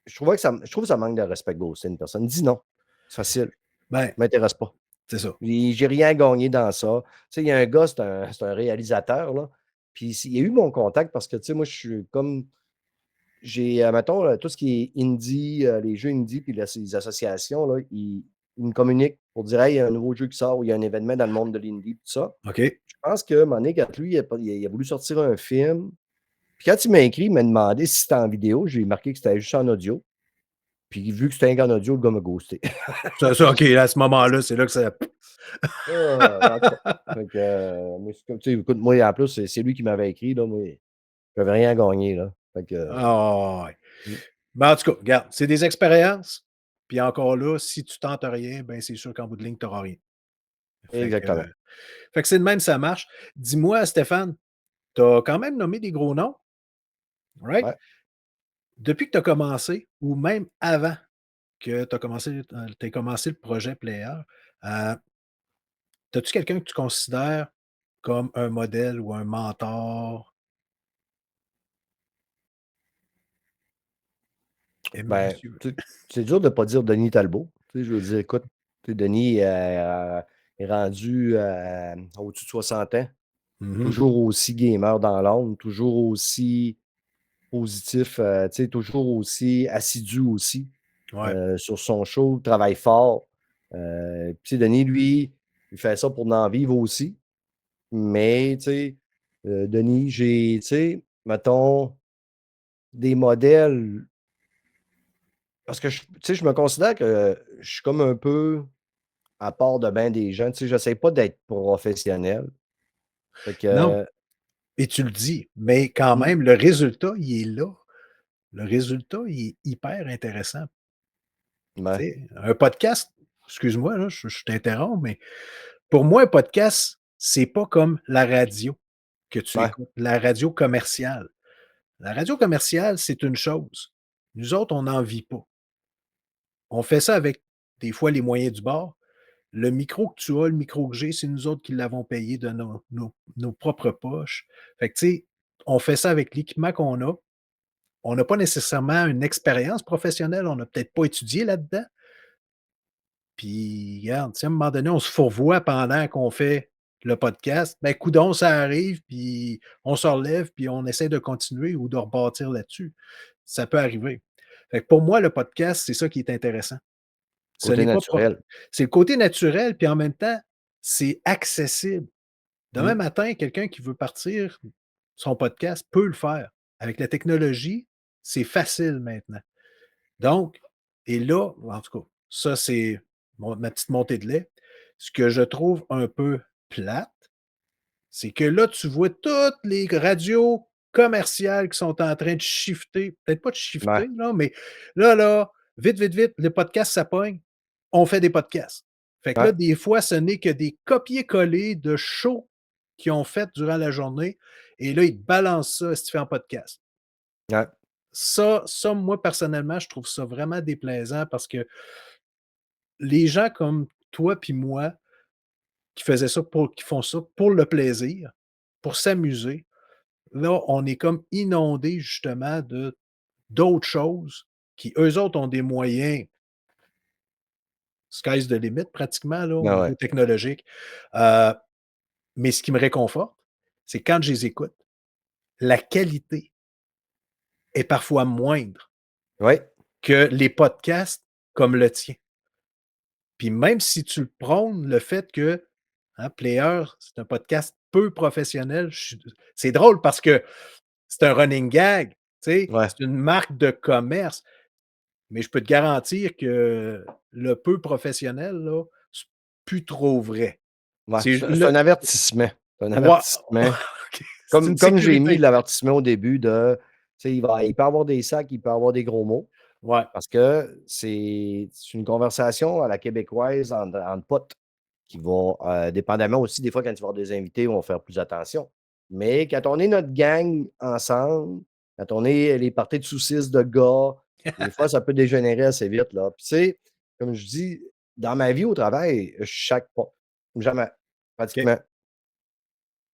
je trouve que ça manque de respect de ghoster une personne. Dis non, c'est facile, ben, m'intéresse pas. c'est ça. J'ai rien gagné dans ça. Tu sais, il y a un gars, c'est un réalisateur, là, puis il a eu mon contact parce que, tu sais, moi, je suis comme j'ai, mettons, tout ce qui est indie, les jeux indie puis les associations, là, ils me communiquent pour dire: «Hey, il y a un nouveau jeu qui sort ou il y a un événement dans le monde de l'indie», tout ça. OK. Je pense que, un moment donné, quand lui, il a voulu sortir un film, puis quand il m'a écrit, il m'a demandé si c'était en vidéo. J'ai marqué que c'était juste en audio. Puis vu que c'était un gars en audio, le gars m'a ghosté. Ça, OK, à ce moment-là, c'est là que ça En tout cas, fait que, moi, c'est comme tu sais, écoute, moi, en plus, c'est lui qui m'avait écrit, là, moi, j'avais rien gagné, là. Fait que, ah ouais. mmh, Ben, en tout cas, regarde, c'est des expériences, puis encore là, si tu tentes rien, ben, c'est sûr qu'en bout de ligne, tu auras rien. Fait que exactement. fait que c'est de même, ça marche. Dis-moi, Stéphane, tu as quand même nommé des gros noms, right? Ouais, Depuis que tu as commencé ou même avant que tu aies commencé le projet Player, heu, as-tu quelqu'un que tu considères comme un modèle ou un mentor? Et ben, monsieur tu sais, c'est dur de pas dire Denis Talbot. Tu sais, je veux dire, écoute, tu sais, Denis, est rendu, au-dessus de 60 ans, mmh toujours aussi gamer dans l'ombre, toujours aussi positif, tu sais, toujours aussi assidu aussi. Ouais. Sur son show, travaille fort. Puis tu sais, Denis, lui, il fait ça pour en vivre aussi. Mais, tu sais, Denis, j'ai, tu sais, mettons, des modèles parce que tu sais, je me considère que je suis comme un peu à part de bien des gens. Tu sais, j'essaie pas d'être professionnel. Fait Non, que, et tu le dis, mais quand mmh, même, le résultat, il est là. Le résultat, il est hyper intéressant. Tu ouais, sais, un podcast, excuse-moi, là, je t'interromps, mais pour moi, un podcast, c'est pas comme la radio que tu ouais, écoutes, la radio commerciale. La radio commerciale, c'est une chose. Nous autres, on n'en vit pas. On fait ça avec, des fois, les moyens du bord. Le micro que tu as, le micro que j'ai, c'est nous autres qui l'avons payé de nos propres poches. Fait que, tu sais, on fait ça avec l'équipement qu'on a. On n'a pas nécessairement une expérience professionnelle, on n'a peut-être pas étudié là-dedans. Puis regarde, tu sais, à un moment donné, on se fourvoie pendant qu'on fait le podcast. Ben, coudonc, ça arrive, puis on se relève, puis on essaie de continuer ou de rebâtir là-dessus. Ça peut arriver. Fait que pour moi, le podcast, c'est ça qui est intéressant. Ce côté n'est pas naturel. c'est le côté naturel, puis en même temps, c'est accessible. Demain Mmh, matin, quelqu'un qui veut partir son podcast peut le faire. Avec la technologie, c'est facile maintenant. Donc, et là, en tout cas, ça, c'est ma petite montée de lait. Ce que je trouve un peu plate, c'est que là, tu vois toutes les radios commerciales qui sont en train de shifter, peut-être pas de ouais, shifter, là, mais là, vite, vite, vite, le podcast, ça pogne, on fait des podcasts. Fait que là, ouais, des fois, ce n'est que des copier-coller de shows qu'ils ont fait durant la journée et là, ils te balancent ça si tu fais en podcast. ouais, Ça, moi, personnellement, je trouve ça vraiment déplaisant parce que les gens comme toi puis moi qui font ça pour le plaisir, pour s'amuser, là, on est comme inondés justement de d'autres choses qui, eux autres, ont des moyens sky's the limit pratiquement là, au ah niveau ouais, technologique. Heu, mais ce qui me réconforte, c'est quand je les écoute, la qualité est parfois moindre ouais, que les podcasts comme le tien. Puis même si tu le prônes, le fait que, hein, Player, c'est un podcast peu professionnel, c'est drôle parce que c'est un running gag, tu sais, ouais, c'est une marque de commerce, mais je peux te garantir que le peu professionnel, là, c'est plus trop vrai. ouais. C'est C'est le un avertissement. C'est un Ouais, avertissement. OK, c'est une Comme j'ai mis sécurité. l'avertissement au début de, tu sais, il peut avoir des sacs, il peut avoir des gros mots. Ouais. Parce que c'est une conversation à la québécoise entre potes qui va, dépendamment aussi des fois quand tu vas avoir des invités, on va faire plus attention. Mais quand on est notre gang ensemble, quand on est les parties de saucisses de gars, des fois ça peut dégénérer assez vite, là. Puis tu sais, comme je dis, dans ma vie au travail, je chaque pas. Jamais, OK. pratiquement.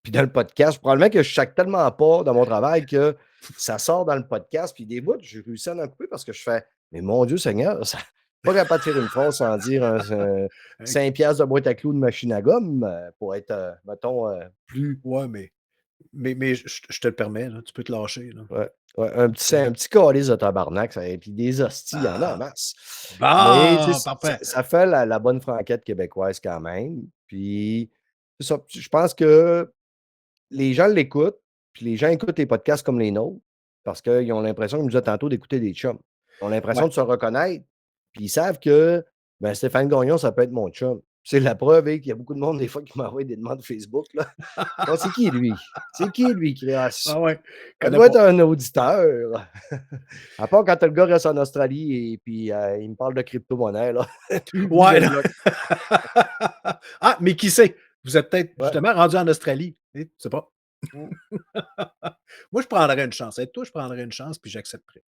Puis dans le podcast, probablement que je chaque tellement pas dans mon travail que ça sort dans le podcast. Puis des bouts, j'ai réussi à en couper parce que je fais: «Mais mon Dieu Seigneur, ça pas capable de faire une phrase sans dire un Hein, 5 piastres de boîte à clous de machine à gomme, pour être, mettons, plus ouais, mais je te le permets, là, tu peux te lâcher, là. ouais, ouais, OK. un petit calice de tabarnak, ça et puis des hosties, il y en a en Ah! masse. Mais tu Bon, sais, ça parfait. ça fait la bonne franquette québécoise quand même. Puis c'est ça, je pense que les gens l'écoutent, puis les gens écoutent les podcasts comme les nôtres parce qu'ils ont l'impression, comme je disais tantôt, d'écouter des chums. Ils ont Ouais. l'impression de se reconnaître, puis ils savent que, ben, Stéphane Gagnon, ça peut être mon chum. C'est la preuve est qu'il y a beaucoup de monde, des fois, qui m'envoie des demandes Facebook, là. «Ah, c'est qui lui? C'est qui lui qui Ah ouais, ça connais doit pas. être un auditeur». À part quand le gars reste en Australie et puis, il me parle de crypto-monnaie, là. Lui, je Ouais, le là. bloque. Ah, mais qui sait? Vous êtes peut-être Ouais. justement rendu en Australie, tu sais pas. Mmh. Moi, je prendrais une chance. Être toi, je prendrais une chance, puis j'accepterais.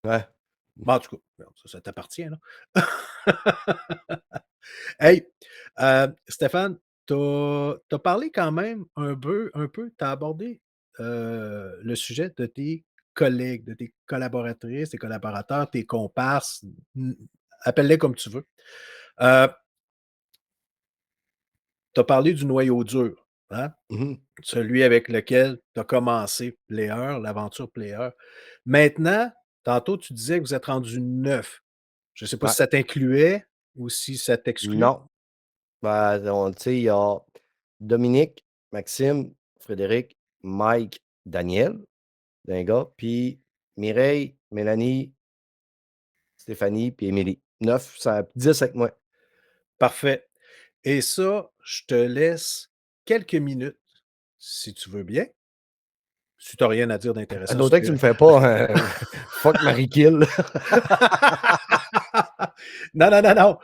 Ouais. Bah, en tout cas, regarde, ça t'appartient, là. Hey, Stéphane, tu as parlé quand même un peu, tu as abordé, le sujet de tes collègues, de tes collaboratrices, tes collaborateurs, tes comparses, appelle-les comme tu veux. Tu as parlé du noyau dur, hein? Mmh mh. Celui avec lequel tu as commencé Player, l'aventure Player. Maintenant, tantôt tu disais que vous êtes rendu 9. Je ne sais pas Ouais. si ça t'incluait ou si ça t'exclut? Non. Ben, on tu sais, il y a Dominique, Maxime, Frédéric, Mike, Daniel, d'un gars, puis Mireille, Mélanie, Stéphanie, puis Émilie. 9, ça 10 avec moi. Parfait. Et ça, je te laisse quelques minutes, si tu veux bien, si tu as rien à dire d'intéressant sur D'autant que tu tes me fais pas un fuck, marry, kill. non, non, non, non.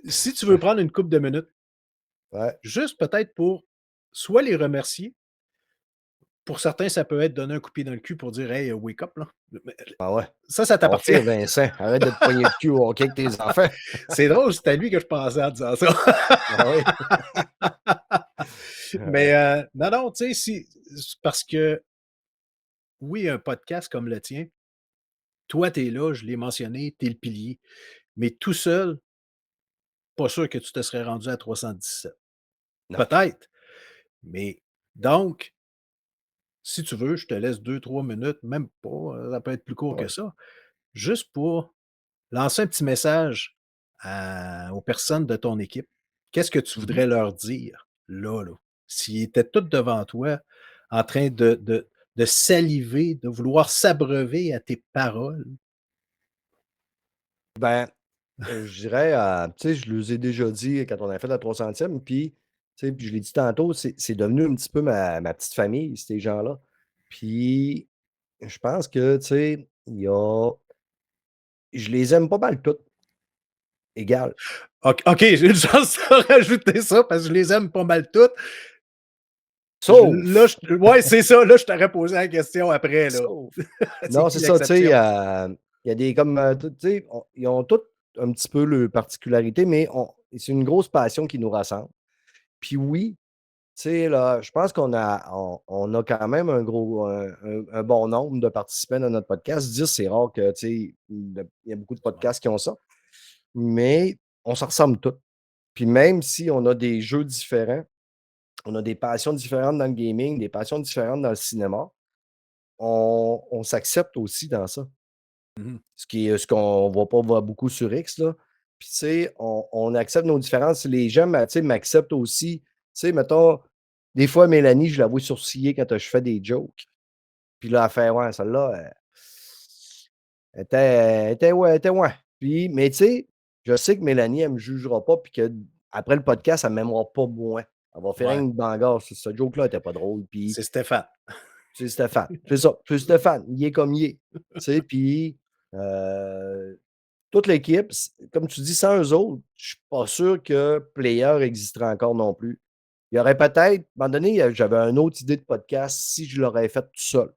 Si tu veux prendre une couple de minutes, Ouais. juste peut-être pour soit les remercier, pour certains, ça peut être donner un coup de pied dans le cul pour dire: «Hey, wake up, là». Mais Ah ouais. ça On t'appartient. tire Vincent, arrête de te pogner le cul au hockey avec tes enfants. C'est drôle, c'est à lui que je pensais en disant ça. Ah oui. Mais, Ouais. non, non, tu sais, si c'est parce que, oui, un podcast comme le tien, toi, tu es là, je l'ai mentionné, tu es le pilier, mais tout seul, pas sûr que tu te serais rendu à 317. Non. Peut-être, mais donc, si tu veux, je te laisse 2-3 minutes, même pas, ça peut être plus court que Ouais. ça, juste pour lancer un petit message aux personnes de ton équipe. Qu'est-ce que tu Mmh mh. voudrais leur dire là, là? S'ils étaient tous devant toi en train de saliver, de vouloir s'abreuver à tes paroles. Ben, je dirais, tu sais, je leur ai déjà dit quand on a fait la 300e, puis, tu sais, puis je l'ai dit tantôt, c'est devenu un petit peu ma petite famille, ces gens-là. Puis, je pense que, tu sais, il y a je les aime pas mal toutes égales, OK, j'ai une chance de rajouter ça parce que je les aime pas mal toutes. Là, sauf ouais, c'est ça, là, je t'aurais posé la question après, là. sauf C'est non, qui c'est ça, tu sais, l'exception? il y a des comme, tu sais, ils ont toutes un petit peu leurs particularités, mais c'est une grosse passion qui nous rassemble. Puis oui, tu sais, là, je pense qu'on a quand même un bon nombre de participants dans notre podcast. 10, c'est rare que, tu sais, il y a beaucoup de Ouais. podcasts qui ont ça, mais on se ressemble tous. Puis même si on a des jeux différents, on a des passions différentes dans le gaming, des passions différentes dans le cinéma, on s'accepte aussi dans ça. Mmh. Ce qu'on voit pas voit beaucoup sur X, là. Puis, tu sais, on accepte nos différences. Les gens, tu sais, m'acceptent aussi. Tu sais, mettons, des fois, Mélanie, je la vois sourciller quand, je fais des jokes. Puis là, elle fait: «Ouais, celle-là, elle était ouais». Puis mais tu sais, je sais que Mélanie, elle me jugera pas puis qu'après le podcast, elle m'aimera pas moins. Elle va faire Ouais, une «Banga, ce joke-là était pas drôle». Puis c'est Stéphane. c'est Stéphane. C'est ça, c'est Stéphane, il est comme il est. Tu sais, puis, Euh, Toute l'équipe, comme tu dis, sans eux autres, je suis pas sûr que Player existerait encore non plus. Il y aurait peut-être, à un moment donné, j'avais une autre idée de podcast si je l'aurais fait tout seul.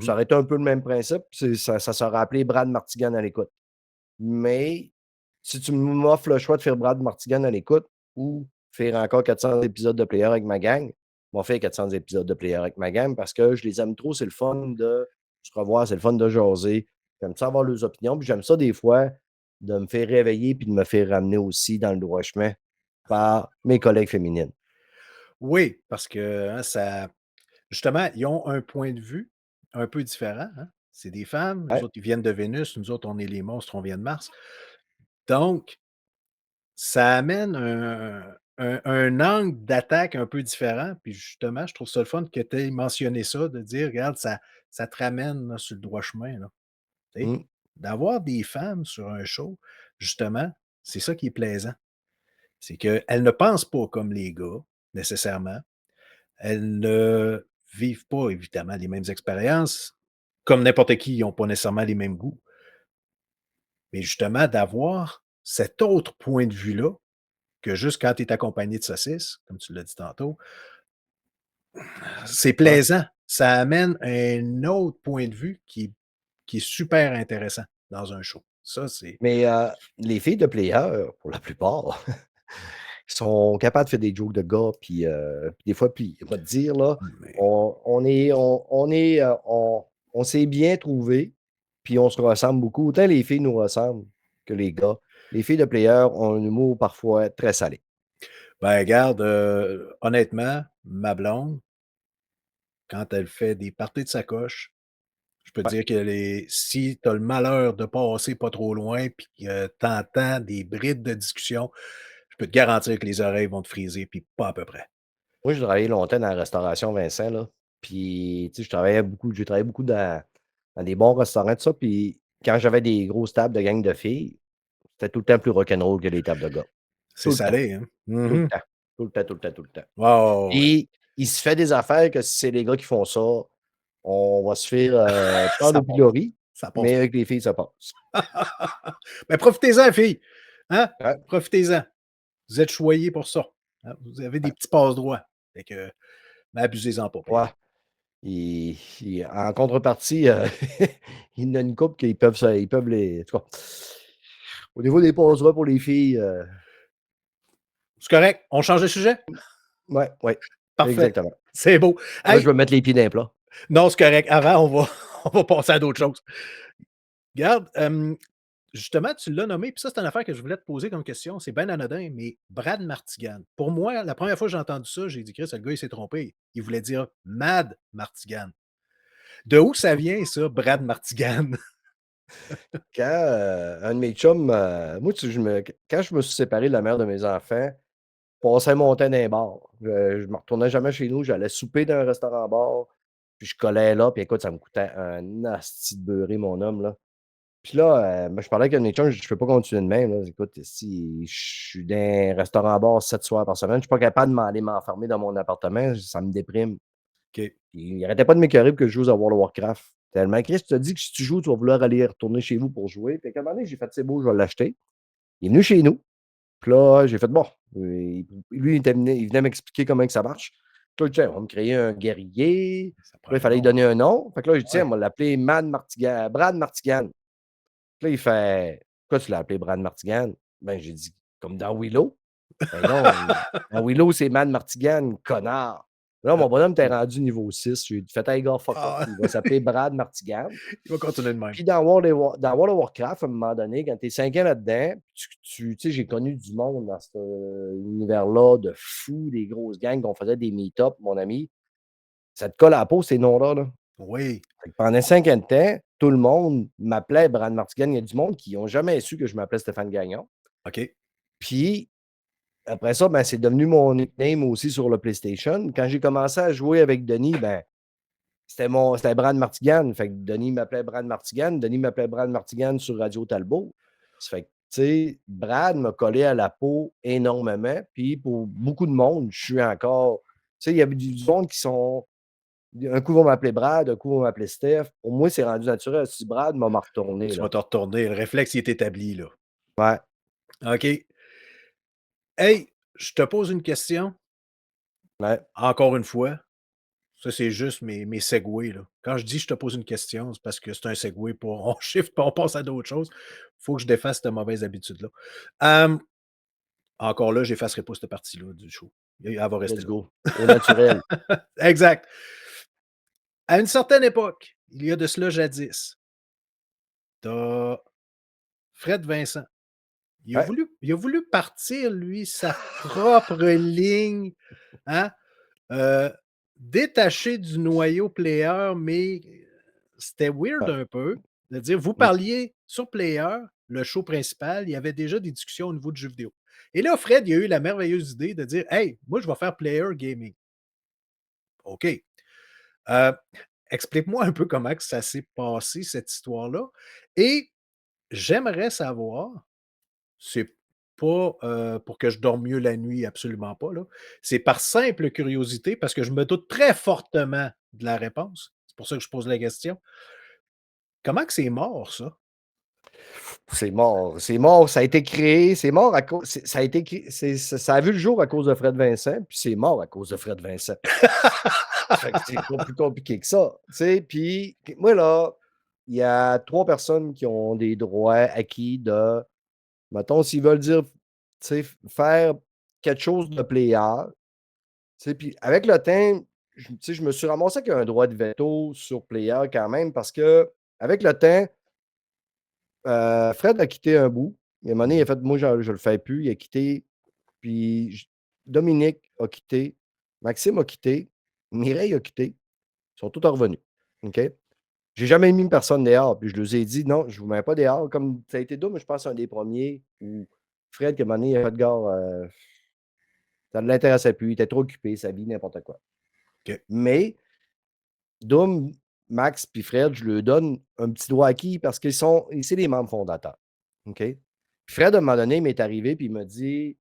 Ça Mhm. aurait été un peu le même principe. Ça serait appelé Brad Martigan à l'écoute. Mais si tu m'offres le choix de faire Brad Martigan à l'écoute ou faire encore 400 épisodes de Player avec ma gang, on va faire 400 épisodes de Player avec ma gang parce que je les aime trop. C'est le fun de se revoir, c'est le fun de jaser. J'aime ça avoir leurs opinions. Puis j'aime ça des fois de me faire réveiller puis de me faire ramener aussi dans le droit chemin par mes collègues féminines. Oui, parce que hein, justement, ils ont un point de vue un peu différent. Hein. C'est des femmes, nous Ouais. autres, ils viennent de Vénus, nous autres, on est les monstres, on vient de Mars. Donc, ça amène un angle d'attaque un peu différent. Puis justement, je trouve ça le fun que tu aies mentionné ça, de dire, regarde, ça te ramène là, sur le droit chemin. Là. Tu sais, Mm. d'avoir des femmes sur un show, justement, c'est ça qui est plaisant. C'est qu'elles ne pensent pas comme les gars, nécessairement. Elles ne vivent pas, évidemment, les mêmes expériences. Comme n'importe qui, ils n'ont pas nécessairement les mêmes goûts. Mais justement, d'avoir cet autre point de vue-là, que juste quand tu es accompagné de saucisses, comme tu l'as dit tantôt, c'est Ouais. plaisant. Ça amène un autre point de vue qui est super intéressant dans un show. Ça, c'est. Mais les filles de Player, pour la plupart, sont capables de faire des jokes de gars, puis des fois, puis on va te dire, là, Mais on s'est bien trouvés, puis on se ressemble beaucoup. Autant les filles nous ressemblent que les gars. Les filles de Player ont un humour parfois très salé. ben, regarde, honnêtement, ma blonde, quand elle fait des parties de sacoche, je peux te Ouais. dire que si tu as le malheur de passer pas trop loin puis que tu entends des brides de discussion, je peux te garantir que les oreilles vont te friser, puis pas à peu près. Moi, j'ai travaillé longtemps dans la restauration Vincent, là. Puis, tu sais, j'ai travaillé beaucoup dans des bons restaurants, tout ça. Puis, quand j'avais des grosses tables de gang de filles, c'était tout le temps plus rock'n'roll que les tables de gars. C'est Tout le temps, salé, hein? tout le Mmh. temps, tout le temps, tout le temps, tout le temps. Ouais, ouais, ouais. Puis, il se fait des affaires que si c'est les gars qui font ça, on va se faire peur de Ça passe, pilori, ça passe mais avec les filles, ça passe. pas. Mais profitez-en, filles! Hein? Ouais, Profitez-en. Vous êtes choyés pour ça. Hein? Vous avez des ouais, petits passe-droits. Fait que, mais abusez-en pas, par ouais. exemple. En contrepartie, il y en a une couple qu'ils peuvent, ils peuvent les. En tout cas, au niveau des passe-droits pour les filles, C'est correct? On change de sujet? ouais, ouais, Parfait. exactement. C'est beau. Là, je Hey, vais mettre les pieds dans les plats. non, c'est correct. Avant, on va passer à d'autres choses. Regarde, justement, tu l'as nommé, puis ça, c'est une affaire que je voulais te poser comme question. C'est bien anodin, mais Brad Martigan. Pour moi, la première fois que j'ai entendu ça, j'ai dit: «Chris, le gars, il s'est trompé. Il voulait dire Mad Martigan». De où ça vient ça, Brad Martigan? Quand un de mes chums, moi, quand je me suis séparé de la mère de mes enfants, je passais mon temps dans un bar. Je me retournais jamais chez nous, j'allais souper dans un restaurant-bar, puis je collais là, puis écoute, ça me coûtait un asti de beurré, mon homme, là. Puis là, je parlais avec un de mes chums, je dis: «Je peux pas continuer de même, là. Écoute, si je suis dans un restaurant-bar 7 soirs par semaine, je suis pas capable de m'aller m'enfermer dans mon appartement, ça me déprime». OK. Puis il arrêtait pas de m'écœurer pour que je joue à World of Warcraft. Tellement: «Chris, tu t'as dit que si tu joues, tu vas vouloir aller retourner chez vous pour jouer». Puis à un moment donné, j'ai fait: «C'est beau, je vais l'acheter». Il est venu chez nous. Puis là, j'ai fait: «Bon». Lui, il venait m'expliquer comment que ça marche. Puis là, tiens, on va me créer un guerrier. Ça prend Puis là, il un fallait lui nom. donner un nom. Fait que là, j'ai dit: «Tiens, Ouais. on va l'appeler Brad Martigan». Puis là, il fait: «Pourquoi tu l'as appelé Brad Martigan?» Ben, j'ai dit: «Comme dans Willow». Ben non, dans Willow, c'est Mad Martigan, connard. Là, Ah, mon bonhomme était OK. rendu niveau 6. J'ai dit: «Fais ta gars, fuck off». Ah, Il va s'appeler Brad Martigan. il va continuer de même. Puis dans World of Warcraft, à un moment donné, quand tu es 5 ans là-dedans, tu sais, j'ai connu du monde dans cet univers-là de fous, des grosses gangs qu'on faisait des meet-up, mon ami. Ça te colle à la peau, ces noms-là, là. Oui. Fait que pendant 5 ans de temps, tout le monde m'appelait Brad Martigan. Il y a du monde qui n'ont jamais su que je m'appelais Stéphane Gagnon. OK. Puis après ça, ben, c'est devenu mon nickname aussi sur le PlayStation. Quand j'ai commencé à jouer avec Denis, ben, c'était Brad Martigan. Fait que Denis m'appelait Brad Martigan. Denis m'appelait Brad Martigan sur Radio Talbot. Ça fait que, tu sais, Brad m'a collé à la peau énormément. Puis pour beaucoup de monde, je suis encore. Tu sais, il y avait du monde qui sont Un coup, ils vont m'appeler Brad, un coup, ils vont m'appeler Steph. Pour moi, c'est rendu naturel. Si Brad m'a retourné, Tu là. vas te retourner. Le réflexe, il est établi, là. Ouais. OK. Hey, je te pose une question, Ouais. encore une fois. Ça, c'est juste mes segways, là. Quand je dis: «Je te pose une question», c'est parce que c'est un segway pour on shift puis on passe à d'autres choses. Faut que je défasse cette mauvaise habitude-là. Hem, Encore là, j'effacerai pas cette partie-là du show. Elle va rester Let's là. go. Au naturel. Exact. À une certaine époque, il y a de cela jadis, tu Fred Vincent. Ouais. Il a voulu partir, lui, sa propre ligne, hein, heu, détaché du noyau player, mais c'était weird Ouais. un peu de dire vous Mmh. parliez sur Player, le show principal, il y avait déjà des discussions au niveau du jeu vidéo. Et là, Fred, il a eu la merveilleuse idée de dire: «Hey, moi, je vais faire Player Gaming». OK. Heu, Explique-moi un peu comment que ça s'est passé, cette histoire-là? Et j'aimerais savoir, c'est pas, pour que je dorme mieux la nuit, absolument pas, là. C'est par simple curiosité, parce que je me doute très fortement de la réponse. C'est pour ça que je pose la question. Comment que c'est mort, ça? C'est mort. C'est mort. Ça a été créé. C'est mort à cause. Ça a été ça a vu le jour à cause de Fred Vincent, puis c'est mort à cause de Fred Vincent. Fait que c'est pas plus compliqué que ça. Tu sais, puis moi, là, il y a 3 personnes qui ont des droits acquis de, mettons, s'ils veulent dire, tu sais, faire quelque chose de player, tu sais, puis avec le temps, tu sais, je me suis ramassé avec un droit de veto sur player quand même parce que avec le temps, Fred a quitté un bout. Il y a un moment donné, il a Mmh. fait: «Moi, je le fais plus». Il a quitté, puis Dominique a quitté, Maxime a quitté, Mireille a quitté. Ils sont tous revenus. OK? J'ai jamais mis personne dehors, puis je leur ai dit: «Non, je ne vous mets pas dehors», comme ça a été Doom, je pense, un des premiers où Fred, à un moment donné, il a fait: «Gars, ça ne l'intéressait plus, il était trop occupé, sa vie, n'importe quoi». OK. Mais Doom, Max puis Fred, je leur donne un petit droit acquis parce c'est les membres fondateurs. OK? Puis Fred, à un moment donné, il m'est arrivé puis il m'a dit: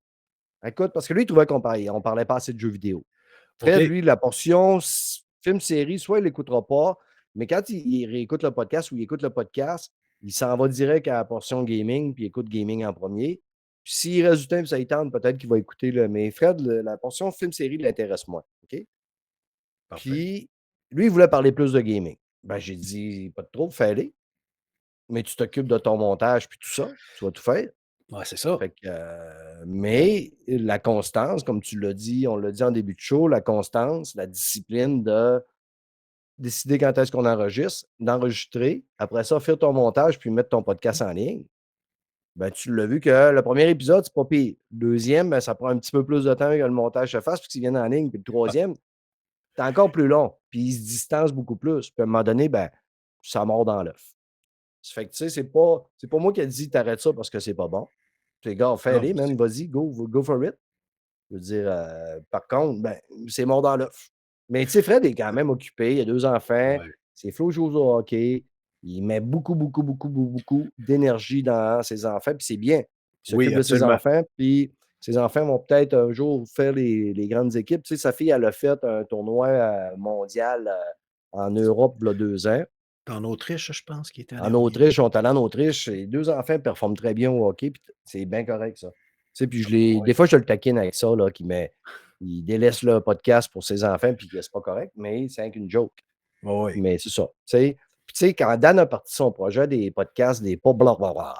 «Écoute», parce que lui, il trouvait on parlait pas assez de jeux vidéo. Fred, OK. lui, la portion film-série, soit il l'écoutera pas, mais quand il réécoute le podcast ou il écoute le podcast, il s'en va direct à la portion gaming, puis il écoute gaming en premier. Puis s'il reste du temps, puis ça lui tente, peut-être qu'il va écouter mais Fred, la portion film-série l'intéresse moins. OK? Parfait. Puis lui, il voulait parler plus de gaming. Ben, j'ai dit: «Pas de trouble, fais-le, mais tu t'occupes de ton montage puis tout ça, tu vas tout faire». Ouais, c'est ça. Fait que, mais la constance, comme tu l'as dit, on l'a dit en début de show, la constance, la discipline de décider quand est-ce qu'on enregistre, d'enregistrer, après ça, faire ton montage puis mettre ton podcast en ligne. Ben, tu l'as vu que le premier épisode, c'est pas pire. Le 2e, ben, ça prend un petit peu plus de temps que le montage se fasse puis qu'il vienne en ligne. Puis le Ouais. 3e, c'est encore plus long. Puis il se distance beaucoup plus. Puis à un moment donné, ben, ça mord dans l'œuf. Ça fait que, tu sais, c'est pas moi qui ai dit: «T'arrêtes ça parce que c'est pas bon». Tu gars, Non, fais-les, man, vas-y, go for it. Je veux dire, par contre, ben, c'est mort dans l'œuf. Mais tu sais, Fred est quand même occupé, il a 2 enfants, ouais. c'est Flo joue au hockey, il met beaucoup, beaucoup, beaucoup, beaucoup d'énergie dans ses enfants, puis c'est bien. Il Oui, s'occupe de ses absolument. enfants, puis ses enfants vont peut-être un jour faire les grandes équipes. Tu sais, sa fille, elle a fait un tournoi, mondial, en Europe, il y a 2 ans. En Autriche, je pense qu'il était allé En au game. Autriche, on est allés en Autriche, les 2 enfants performent très bien au hockey, puis c'est bien correct ça. Tu sais, puis Ouais. des fois, je le taquine avec ça, là, il délaisse le podcast pour ses enfants, puis que c'est pas correct, mais c'est rien qu'une joke. Oui. Mais c'est ça, tu sais. Puis tu sais, quand Dan a parti son projet des podcasts des pas blablabla,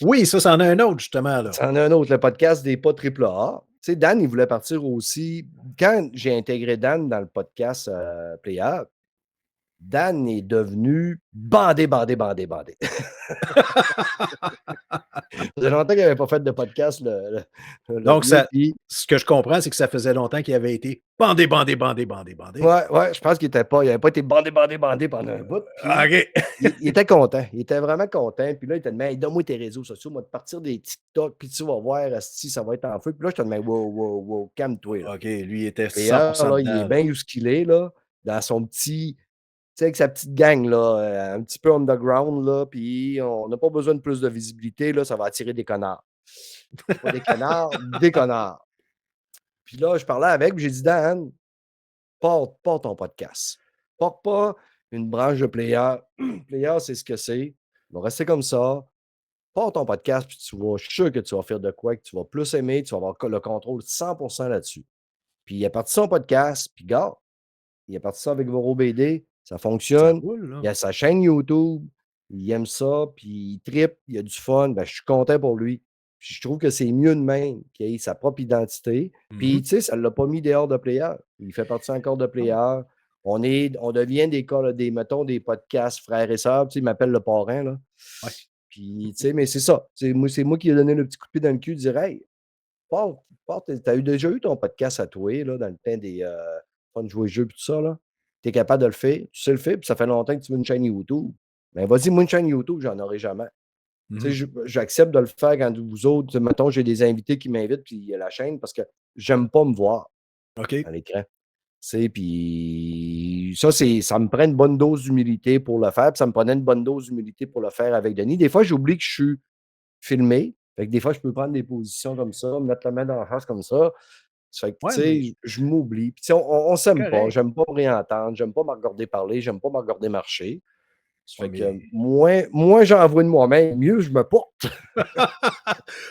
Oui, ça, c'en est un autre, justement, là. c'en a un autre, le podcast des pas triple A. Tu sais, Dan, il voulait partir aussi. Quand j'ai intégré Dan dans le podcast Player, Dan est devenu bandé, bandé, bandé, bandé. Ça faisait longtemps qu'il n'avait pas fait de podcast, le Donc vieux, ça puis ce que je comprends, c'est que ça faisait longtemps qu'il avait été bandé, bandé, bandé, bandé, bandé. ouais, ouais, je pense qu'il n'avait pas été bandé, bandé, bandé pendant un bout, puis OK. il était content. Il était vraiment content, puis là, il te demandait: «Hey, donne-moi tes réseaux sociaux, moi, de partir des TikTok, puis tu vas voir, asti, ça va être en feu». Puis là, je te demande: «Wow, wow, wow, calme-toi, là». OK, lui, il était D'ailleurs, 100% là, il est dedans, là. bien où ce qu'il est, là, dans son petit, tu sais, avec sa petite gang, là, un petit peu underground, là, puis on n'a pas besoin de plus de visibilité, là, ça va attirer des connards. Pas des canards, des connards. Puis là, je parlais avec, puis j'ai dit: «Dan, Pars ton podcast. Porte pas une branche de player. Player, c'est ce que c'est. On va rester comme ça. Pars ton podcast, puis je suis sûr que tu vas faire de quoi que tu vas plus aimer, tu vas avoir le contrôle 100% là-dessus. Puis il a parti son podcast, puis gars, il a parti ça avec Voro BD, ça Ça fonctionne. roule, là. Il a sa chaîne YouTube, il aime ça, puis il trippe, il a du fun. Ben, je suis content pour lui. Puis je trouve que c'est mieux de même qu'il ait sa propre identité. Puis, Mhm. tu sais, ça ne l'a pas mis dehors de player. Il fait partie encore de Ah ouais. player. On devient des cas, là, mettons, des podcasts frères et sœurs. Tu sais, il m'appelle le parrain, là. Ouais. Puis, tu sais, mais c'est ça. C'est moi qui lui ai donné le petit coup de pied dans le cul, de dire, hey, t'as déjà eu ton podcast à toi, là, dans le temps des fun de jouer jeux et tout ça, là. Tu es capable de le faire, tu sais le faire, puis ça fait longtemps que tu veux une chaîne YouTube. Ben, vas-y, moi, une chaîne YouTube, j'en aurai jamais. Tu Mhm. sais, j'accepte de le faire quand vous autres, mettons, j'ai des invités qui m'invitent, puis il y a la chaîne, parce que j'aime pas me voir OK. à l'écran. Tu sais, puis ça me prend une bonne dose d'humilité pour le faire, puis ça me prenait une bonne dose d'humilité pour le faire avec Denis. Des fois, j'oublie que je suis filmé. Fait que des fois, je peux prendre des positions comme ça, me mettre la main dans la face comme ça. Ça fait que, tu Ouais, mais sais, je m'oublie. Puis, tu sais, on c'est s'aime pas. correct. J'aime pas me réentendre. J'aime pas me regarder parler. J'aime pas me regarder marcher. Ça Ouais, fait que mais moins j'envoie de moi-même, mieux je me porte.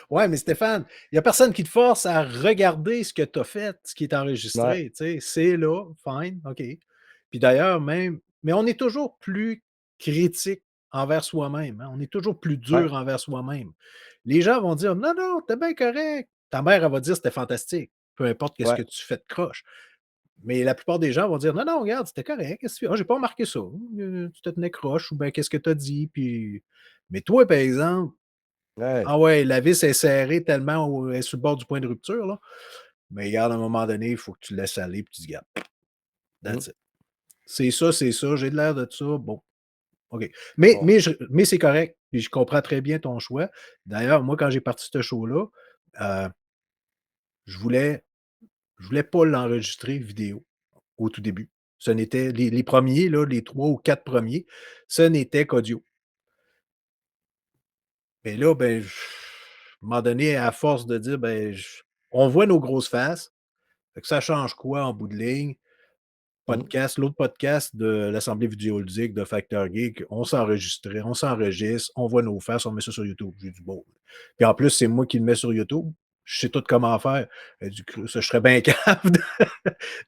ouais, mais Stéphane, il n'y a personne qui te force à regarder ce que tu as fait, ce qui est Ouais, enregistré. Tu sais, c'est là, fine, OK. Puis d'ailleurs, même, mais on est toujours plus critique envers soi-même, hein. On est toujours plus ouais, dur envers soi-même. Les gens vont dire: «Non, non, t'es bien correct». Ta mère, elle va dire: «C'était fantastique», peu importe qu'est-ce ouais. que tu fais de croche. Mais la plupart des gens vont dire: «Non, non, regarde, c'était correct, qu'est-ce que tu fais? Ah, j'ai pas remarqué ça. Tu te tenais croche» ou bien: «Qu'est-ce que tu as dit?» Puis mais toi, par exemple, Ouais. ah ouais, la vis est serrée tellement elle est sur le bord du point de rupture, là. Mais regarde, à un moment donné, il faut que tu laisses aller puis tu dis: «Regarde, Mm, that's it. C'est ça, j'ai de l'air de ça, bon, OK». bon, Mais c'est correct, puis je comprends très bien ton choix. D'ailleurs, moi, quand j'ai parti ce show-là, heu, je voulais je voulais pas l'enregistrer vidéo au tout début. Ce n'était les premiers là, les 3 ou 4 premiers, ce n'était qu'audio. Mais là, ben, à un moment donné, à force de dire: «Ben, on voit nos grosses faces, fait que ça change quoi en bout de ligne?» mm, L'autre podcast de l'Assemblée vidéoludique de Facteur Geek, on s'enregistre, on voit nos faces, on met ça sur YouTube. J'ai dit: «Bon». Puis en plus, c'est moi qui le mets sur YouTube. Je sais tout comment faire. Du coup, ça, je serais bien capable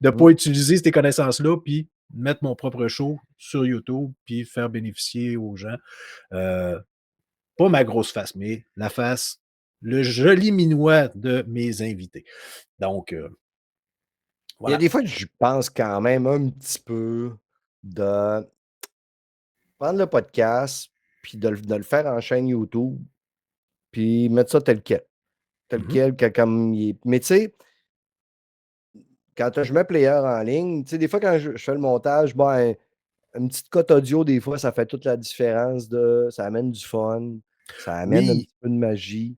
de mm. pas utiliser ces connaissances-là, puis mettre mon propre show sur YouTube, puis faire bénéficier aux gens, heu, pas ma grosse face, mais la face, le joli minois de mes invités. Donc, Il y a voilà. des fois que je pense quand même un petit peu de prendre le podcast, puis de le faire en chaîne YouTube, puis mettre ça tel quel. Tel Mmh. quel, comme il est. Mais tu sais, quand je mets player en ligne, tu sais, des fois, quand je fais le montage, ben, une petite cote audio, des fois, ça fait toute la différence ça amène du fun, ça amène un Oui, petit peu de magie,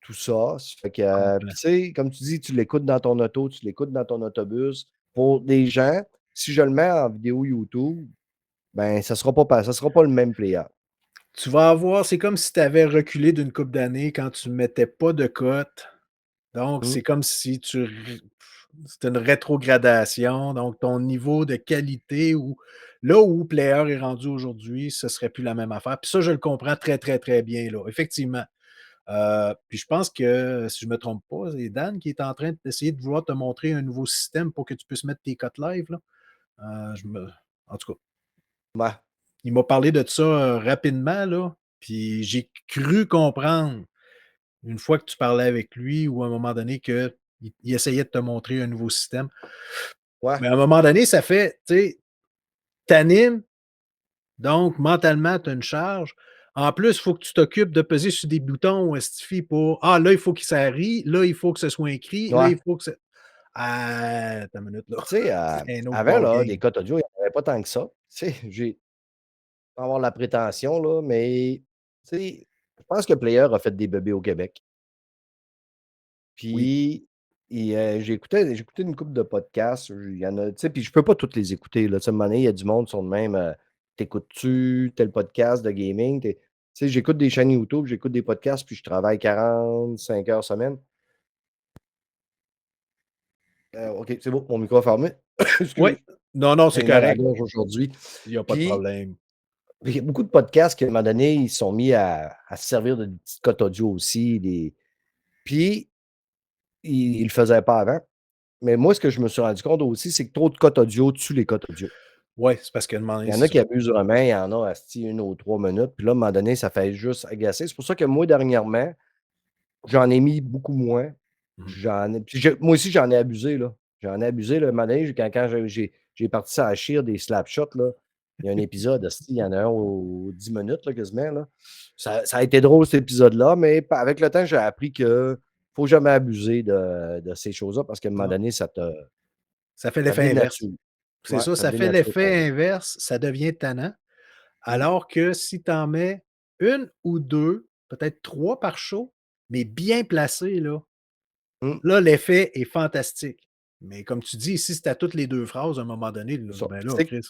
tout ça. Ça fait que, complètement. puis tu sais, comme tu dis, tu l'écoutes dans ton auto, tu l'écoutes dans ton autobus. Pour des gens, si je le mets en vidéo YouTube, ben, ça sera pas le même player. Tu vas avoir c'est comme si tu avais reculé d'une couple d'années quand tu mettais pas de cote. Donc, Mmh, c'est comme si tu r c'est une rétrogradation, donc ton niveau de qualité ou là où Player est rendu aujourd'hui, ce serait plus la même affaire. Puis ça, je le comprends très, très, très bien, là, effectivement. Puis je pense que, si je me trompe pas, c'est Dan qui est en train d'essayer de vouloir te montrer un nouveau système pour que tu puisses mettre tes cotes live, là. Je me en tout cas, ouais, il m'a parlé de ça, rapidement, là, puis j'ai cru comprendre, une fois que tu parlais avec lui ou à un moment donné qu'il il essayait de te montrer un nouveau système. ouais. Mais à un moment donné, ça fait, tu sais, tu donc mentalement, tu as une charge. En plus, il faut que tu t'occupes de peser sur des boutons esti pour: «Ah là, il faut que ça rie, là, il faut que ce soit écrit, là, Ouais. il faut que ça». Ah, attends une minute là, Tu sais, c'est un autre avant, ball là, des game. cotes audio, il n'y en avait pas tant que ça. Tu sais, j'ai pas avoir la prétention, là, mais tu sais, je pense que Player a fait des bébés au Québec. Oui. Puis j'écoutais une couple de podcasts, il y en a, tu sais, puis je peux pas toutes les écouter, là. Tu sais, à un moment donné, il y a du monde qui sont de même, «Tu tel podcast de gaming?» Tu sais, j'écoute des chaînes YouTube, j'écoute des podcasts, puis je travaille 45 heures semaine. OK, c'est bon, mon micro a fermé. Oui. Excuse. Non, non, c'est J'ai mal à la correct. gorge aujourd'hui. Il y a pas de Puis, problème. il y a beaucoup de podcasts qui, à un moment donné, ils se sont mis à se servir de petites cotes audio aussi, puis ils le faisaient pas avant. Mais moi, ce que je me suis rendu compte aussi, c'est que trop de cotes audio tuent les cotes audio. Ouais, c'est parce qu'à un moment Il donné, y en c'est a ça. qui abusent vraiment, il y en a asti 1 ou 3 minutes, puis là, à un moment donné, ça fait juste agacer. C'est pour ça que moi, dernièrement, j'en ai mis beaucoup moins. Mmh. J'en ai puis moi aussi, j'en ai abusé, là. J'en ai abusé, là. Un moment donné, quand j'ai parti ça à chire des slap shots, là, il y a un épisode, asti, il y en a un aux 10 minutes, là, quasiment, là. Ça a été drôle, cet épisode-là, mais avec le temps, j'ai appris que faut jamais abuser de ces choses-là parce qu'à un moment Non, donné, ça fait ça l'effet inverse. dénature. C'est Ouais, ça, ça ça fait dénature ton l'effet inverse, ça devient tannant. mmh, Alors que si tu en mets 1 ou 2, peut-être 3 par show, mais bien placés, mmh, là, l'effet est fantastique. Mais comme tu dis, si c'est à toutes les 2 phrases, à un moment donné, c'est là, ça. ben Puis là, tu sais, Chris,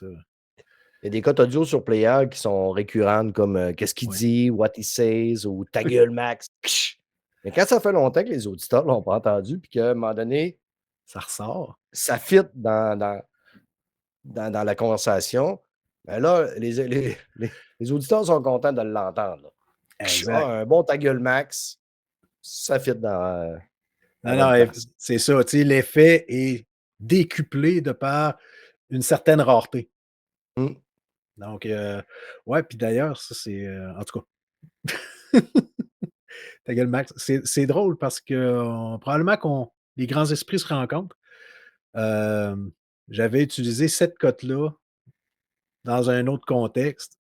il y a des codes audio sur Player qui sont récurrentes comme, «Qu'est-ce qu'il ouais, dit? What he says?» ou «Ta gueule, Max!» Ksh. Mais quand ça fait longtemps que les auditeurs l'ont pas entendu puis qu'à un moment donné, ça ressort. ça fit dans la conversation, ben là, les auditeurs sont contents de l'entendre, là. Ksh. Exact. Ah, un bon «Ta gueule, Max!» ça fit dans Non, la bonne non, place. c'est ça, tu sais, l'effet est décuplé de par une certaine rareté. Mmh. Donc, ouais, puis d'ailleurs, ça, c'est, en tout cas, ta gueule, Max. C'est drôle parce que, probablement qu'on les grands esprits se rencontrent. J'avais utilisé cette cote-là dans un autre contexte,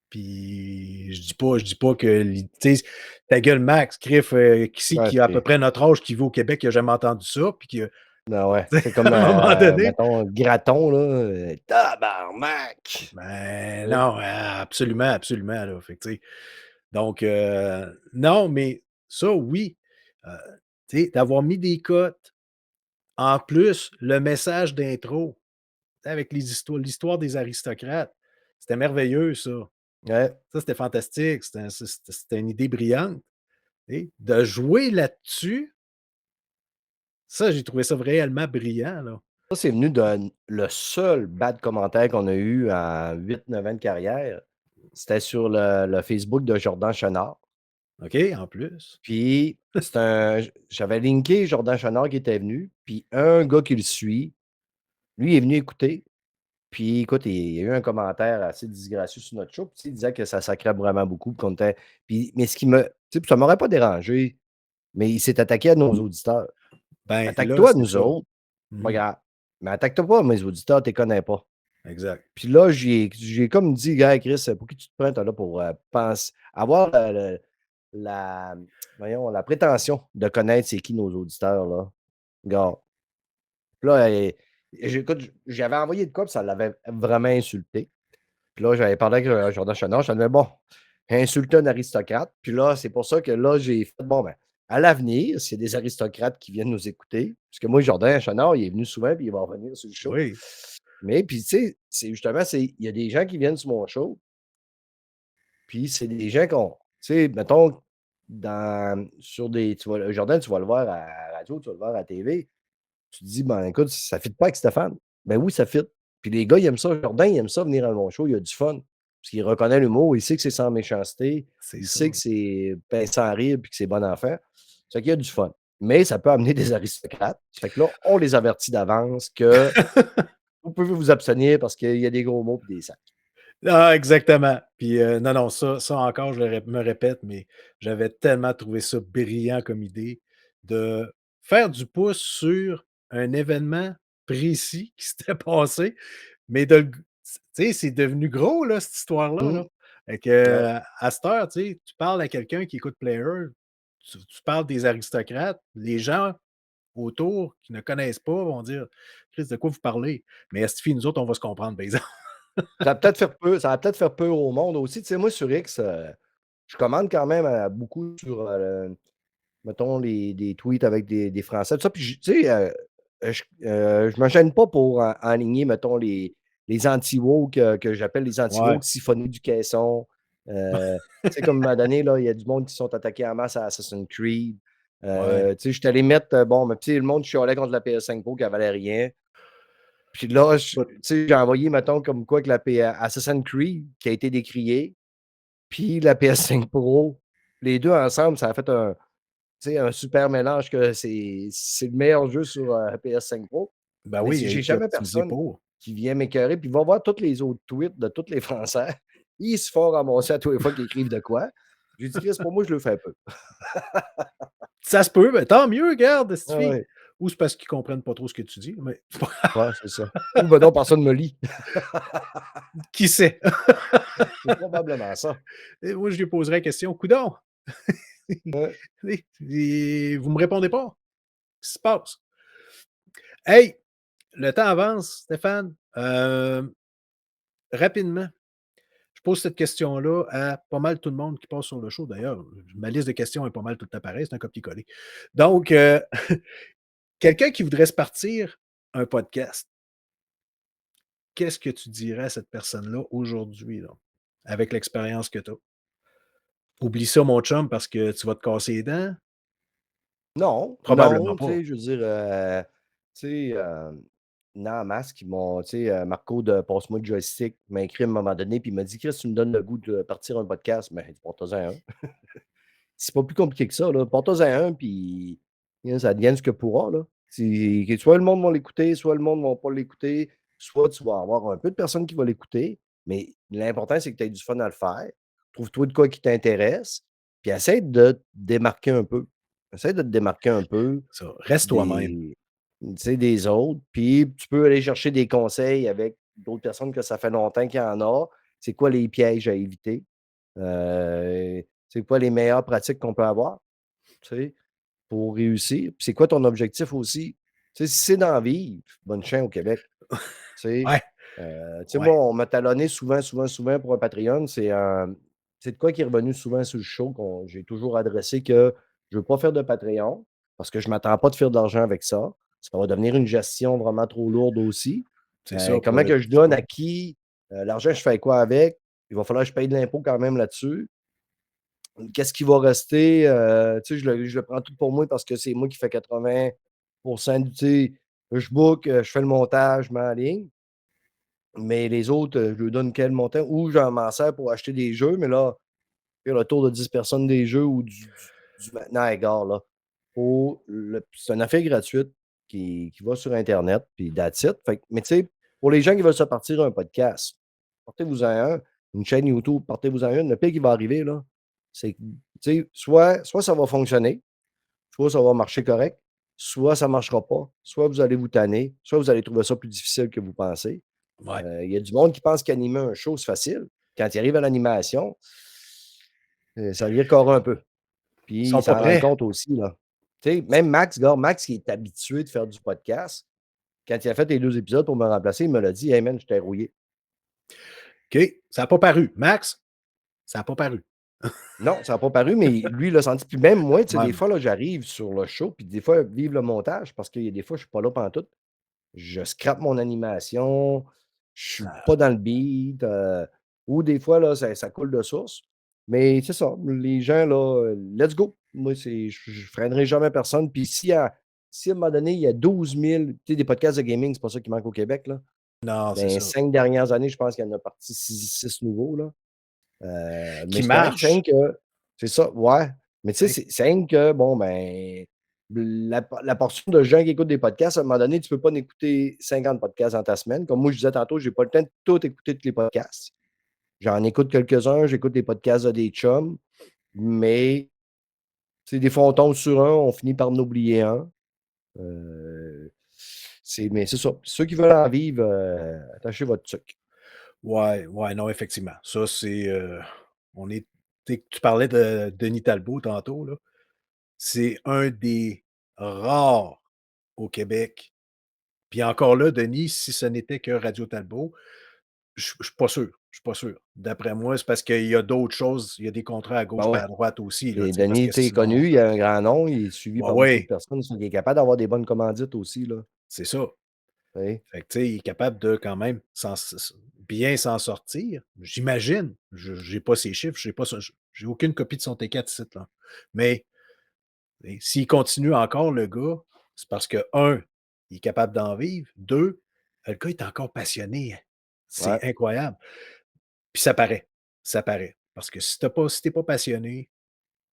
puis je dis pas que tu sais, ta gueule, Max, Criff, Ouais, qui a à peu c'est près notre âge, qui vit au Québec, qui a jamais entendu ça, puis que, ben, ouais, tu sais, c'est comme, à un moment donné, mettons, Graton, là, «Tabarnak!» ben Tu sais? non, absolument, absolument, là, fait que tu sais, donc, non, mais ça, oui, heu, tu sais, d'avoir mis des cotes, en plus, le message d'intro, tu sais, avec l'histoire des aristocrates, c'était merveilleux ça. Ouais. Ça, c'était fantastique, c'était une idée brillante, et de jouer là-dessus, ça, j'ai trouvé ça réellement brillant, là. Ça, c'est venu de le seul bad commentaire qu'on a eu en 8 9 ans de carrière. C'était sur le Facebook de Jordan Chenard. OK, en plus. Puis c'est j'avais linké Jordan Chenard qui était venu, puis un gars qui le suit, lui est venu écouter, puis écoute, il y a eu un commentaire assez disgracieux sur notre show, puis il disait que ça sacrait vraiment beaucoup, puis qu'on était puis mais ce qui me tu sais, puis ça m'aurait pas dérangé, mais il s'est attaqué à nos auditeurs. Ben, là, Attaque-toi à c'est nous ça. autres, pas Mmh. grave, mais attaque-toi pas à mes auditeurs, tu les connais pas. Exact. Puis là, j'ai comme dit: «Gars, Chris, pour qui tu te prends, toi, là, pour, avoir la voyons, la prétention de connaître c'est qui nos auditeurs, là?» Gars, puis là, j'écoute, j'avais envoyé de quoi, puis ça l'avait vraiment insulté. Puis là, j'avais parlé avec, Jordan Chenard, je disais: «Bon, insulter un aristocrate». Puis là, c'est pour ça que là, j'ai fait: «Bon, ben, à l'avenir, s'il y a des aristocrates qui viennent nous écouter», parce que moi, Jordan Chenard, il est venu souvent, puis il va revenir sur le show. Oui. Mais puis, tu sais, c'est justement, il y a des gens qui viennent sur mon show, puis c'est des gens qu'on tu sais, mettons, sur des tu vas Jordan, tu vas le voir à la radio, tu vas le voir à la TV, tu te dis: «Ben, écoute, ça fit pas avec Stéphane». Ben oui, ça fit. Puis les gars, ils aiment ça. Jordan, il aime ça venir à mon show, il a du fun. Parce qu'il reconnaît l'humour, il sait que c'est sans méchanceté, C'est il ça. sait que c'est ben, sans rire, puis que c'est bon enfant. Ça fait qu'il y a du fun. Mais ça peut amener des aristocrates. Ça fait que là, on les avertit d'avance que vous pouvez vous abstenir parce qu'il y a des gros mots et des sacs. Ah, exactement. Puis, non, non, ça encore, je me répète, mais j'avais tellement trouvé ça brillant comme idée de faire du pouce sur un événement précis qui s'était passé, mais de le tu sais, c'est devenu gros, là, cette histoire-là, Mmh. là. Fait que, Ouais. à cette heure, tu sais, tu parles à quelqu'un qui écoute Player, tu parles des aristocrates, les gens autour qui ne connaissent pas vont dire: «Christ, de quoi vous parlez?» Mais esti, nous autres, on va se comprendre, par exemple. Ça va peut-être faire peur au monde aussi. Tu sais, moi, sur X, je commande quand même, beaucoup sur, mettons les des tweets avec des Français, tout ça. Puis tu sais, je me gêne pas pour enligner, mettons, les anti-woke, que j'appelle les Ouais. anti-woke siphonnés du caisson. Tu sais, comme à un moment donné, là, il y a du monde qui sont attaqués en masse à Assassin's Creed. Ouais. Tu sais, je suis allé mettre, bon, mais tu sais, le monde chialait contre la PS5 Pro qui valait rien. Puis là, tu sais, j'ai envoyé, mettons, comme quoi que Assassin's Creed, qui a été décrié, puis la PS5 Pro, les 2 ensemble, ça a fait tu sais, un super mélange que c'est le meilleur jeu sur, PS5 Pro. Ben Mais oui, si il a j'ai été jamais optimisé personne pour. qui vient m'écœurer, puis va voir tous les autres tweets de tous les Français, ils se font ramasser à tous les fois qu'ils écrivent de quoi. J'ai dit: «Chris, pour moi, je le fais peu». Ça se peut, ben tant mieux, regarde, Ah esti. ouais, Ou c'est parce qu'ils comprennent pas trop ce que tu dis, mais c'est pas ouais, c'est ça. Ou ben non, personne me lit. qui sait? C'est probablement ça. Et moi, je lui poserais la question: «Coudon, Ouais. vous me répondez pas? Qu'est-ce qui se passe?» Hey, le temps avance, Stéphane. Rapidement, je pose cette question-là à pas mal tout le monde qui passe sur le show. D'ailleurs, ma liste de questions est pas mal tout le temps pareille, c'est un copier-coller. Donc, quelqu'un qui voudrait se partir un podcast, qu'est-ce que tu dirais à cette personne-là aujourd'hui, là, avec l'expérience que tu as? Oublie ça, mon chum, parce que tu vas te casser les dents? Non, Probablement non, tu pas. sais, je veux dire, tu sais, il y en a en masse qui m'ont, tu sais, Marco de Passe-moi le joystick m'a écrit à un moment donné, puis il m'a dit: «Chris, tu me donnes le goût de partir un podcast». Mais porte-en un. C'est pas plus compliqué que ça, là. Porte-en un, puis ça advienne ce que pourra, là. C'est soit le monde va l'écouter, soit le monde ne va pas l'écouter, soit tu vas avoir un peu de personnes qui vont l'écouter, mais l'important, c'est que tu aies du fun à le faire. Trouve-toi de quoi qui t'intéresse, puis essaie de te démarquer un peu. Essaie de te démarquer un peu Ça, reste toi-même. des tu sais, des autres, puis tu peux aller chercher des conseils avec d'autres personnes que ça fait longtemps qu'il y en a. C'est quoi les pièges à éviter? C'est quoi les meilleures pratiques qu'on peut avoir, tu sais, pour réussir? Puis c'est quoi ton objectif aussi? Tu sais, si c'est d'en vivre, bonne chance au Québec, tu sais. Ouais, Tu sais, ouais, moi, on m'a talonné souvent, souvent, souvent pour un Patreon. C'est de quoi qui est revenu souvent sur le show qu'on j'ai toujours adressé que je veux pas faire de Patreon parce que je m'attends pas de faire de l'argent avec ça. Ça va devenir une gestion vraiment trop lourde aussi. c'est ça, Comment pas que je c'est donne pas à qui? L'argent, je fais quoi avec? Il va falloir que je paye de l'impôt quand même là-dessus. Qu'est-ce qui va rester? Tu sais, je le prends tout pour moi parce que c'est moi qui fais 80 du, tu sais, je book, je fais le montage, je mets en ligne. Mais les autres, je leur donne quel montant ou j'en m'en sers pour acheter des jeux, mais là, faire le tour de 10 personnes des jeux ou du maintenant à égard, là. C'est une affaire gratuite qui va sur internet, puis that's it. Fait que mais tu sais, pour les gens qui veulent se partir un podcast, partez-vous-en un, une chaîne YouTube, partez-vous-en une. Le pire qui va arriver, là, c'est que, tu sais, soit ça va fonctionner, soit ça va marcher correct, soit ça ne marchera pas, soit vous allez vous tanner, soit vous allez trouver ça plus difficile que vous pensez. ouais, Il y a du monde qui pense qu'animer un show, c'est facile. Quand il arrive à l'animation, ça vire carré un peu. ils Puis sont il pas s'en rend prêts. compte aussi, là. Tu sais, même Max, gars, Max qui est habitué de faire du podcast, quand il a fait les 2 épisodes pour me remplacer, il me l'a dit: «Hey man, j'étais rouillé». OK, ça a pas paru. Max, ça a pas paru. Non, ça n'a pas paru, mais lui, il l'a senti. Puis même moi, tu sais, Ouais, des mais fois, là, j'arrive sur le show, puis des fois, vive le montage, parce qu'il y a des fois, je suis pas là pantoute. Je scrape mon animation, je suis pas dans le beat, ou des fois, là, ça coule de source. Mais c'est ça, les gens, là, let's go. Moi, je freinerai jamais personne. Puis si à un moment donné, il y a 12 000, tu sais, des podcasts de gaming, c'est pas ça qui manque au Québec, là. non, Dans c'est les ça. 5 dernières années, je pense qu'il y en a parti 6 nouveaux, là. Mais Qui c'est correct, c'est marche, rien que c'est ça, ouais. Mais tu sais, tu sais? c'est rien que, bon, ben, la portion de gens qui écoutent des podcasts, à un moment donné, tu peux pas en écouter 50 podcasts dans ta semaine. Comme moi, je disais tantôt, j'ai pas le temps de tout écouter tous les podcasts. J'en écoute quelques-uns, j'écoute des podcasts de des chums, mais tu sais, des fois, on tombe sur un, on finit par en oublier un. Mais c'est ça. Ceux qui veulent en vivre, attachez votre tuque. Ouais, ouais, non, effectivement. Ça, c'est, on est tu parlais de Denis Talbot tantôt, là. C'est un des rares au Québec. Puis encore là, Denis, si ce n'était que Radio Talbot, je suis pas sûr, je suis pas sûr. D'après moi, c'est parce qu'il y a d'autres choses, il y a des contrats à Ben gauche et ouais. à droite aussi, là, Et tu sais, parce Denis, que tu sais, est sinon, connu, il a un grand nom, il est suivi ouais, par beaucoup de ouais, personnes. Il est capable d'avoir des bonnes commandites aussi, là. c'est ça. Tu sais. Fait que, tu sais, il est capable de quand même bien s'en sortir, j'imagine. Je j'ai pas ses chiffres, j'ai pas j'ai aucune copie de son T4 ici, là. Mais Et s'il continue encore, le gars, c'est parce que, un, il est capable d'en vivre. Deux, le gars est encore passionné. C'est Ouais. incroyable. Puis ça paraît. Ça paraît. Parce que si t'es pas passionné,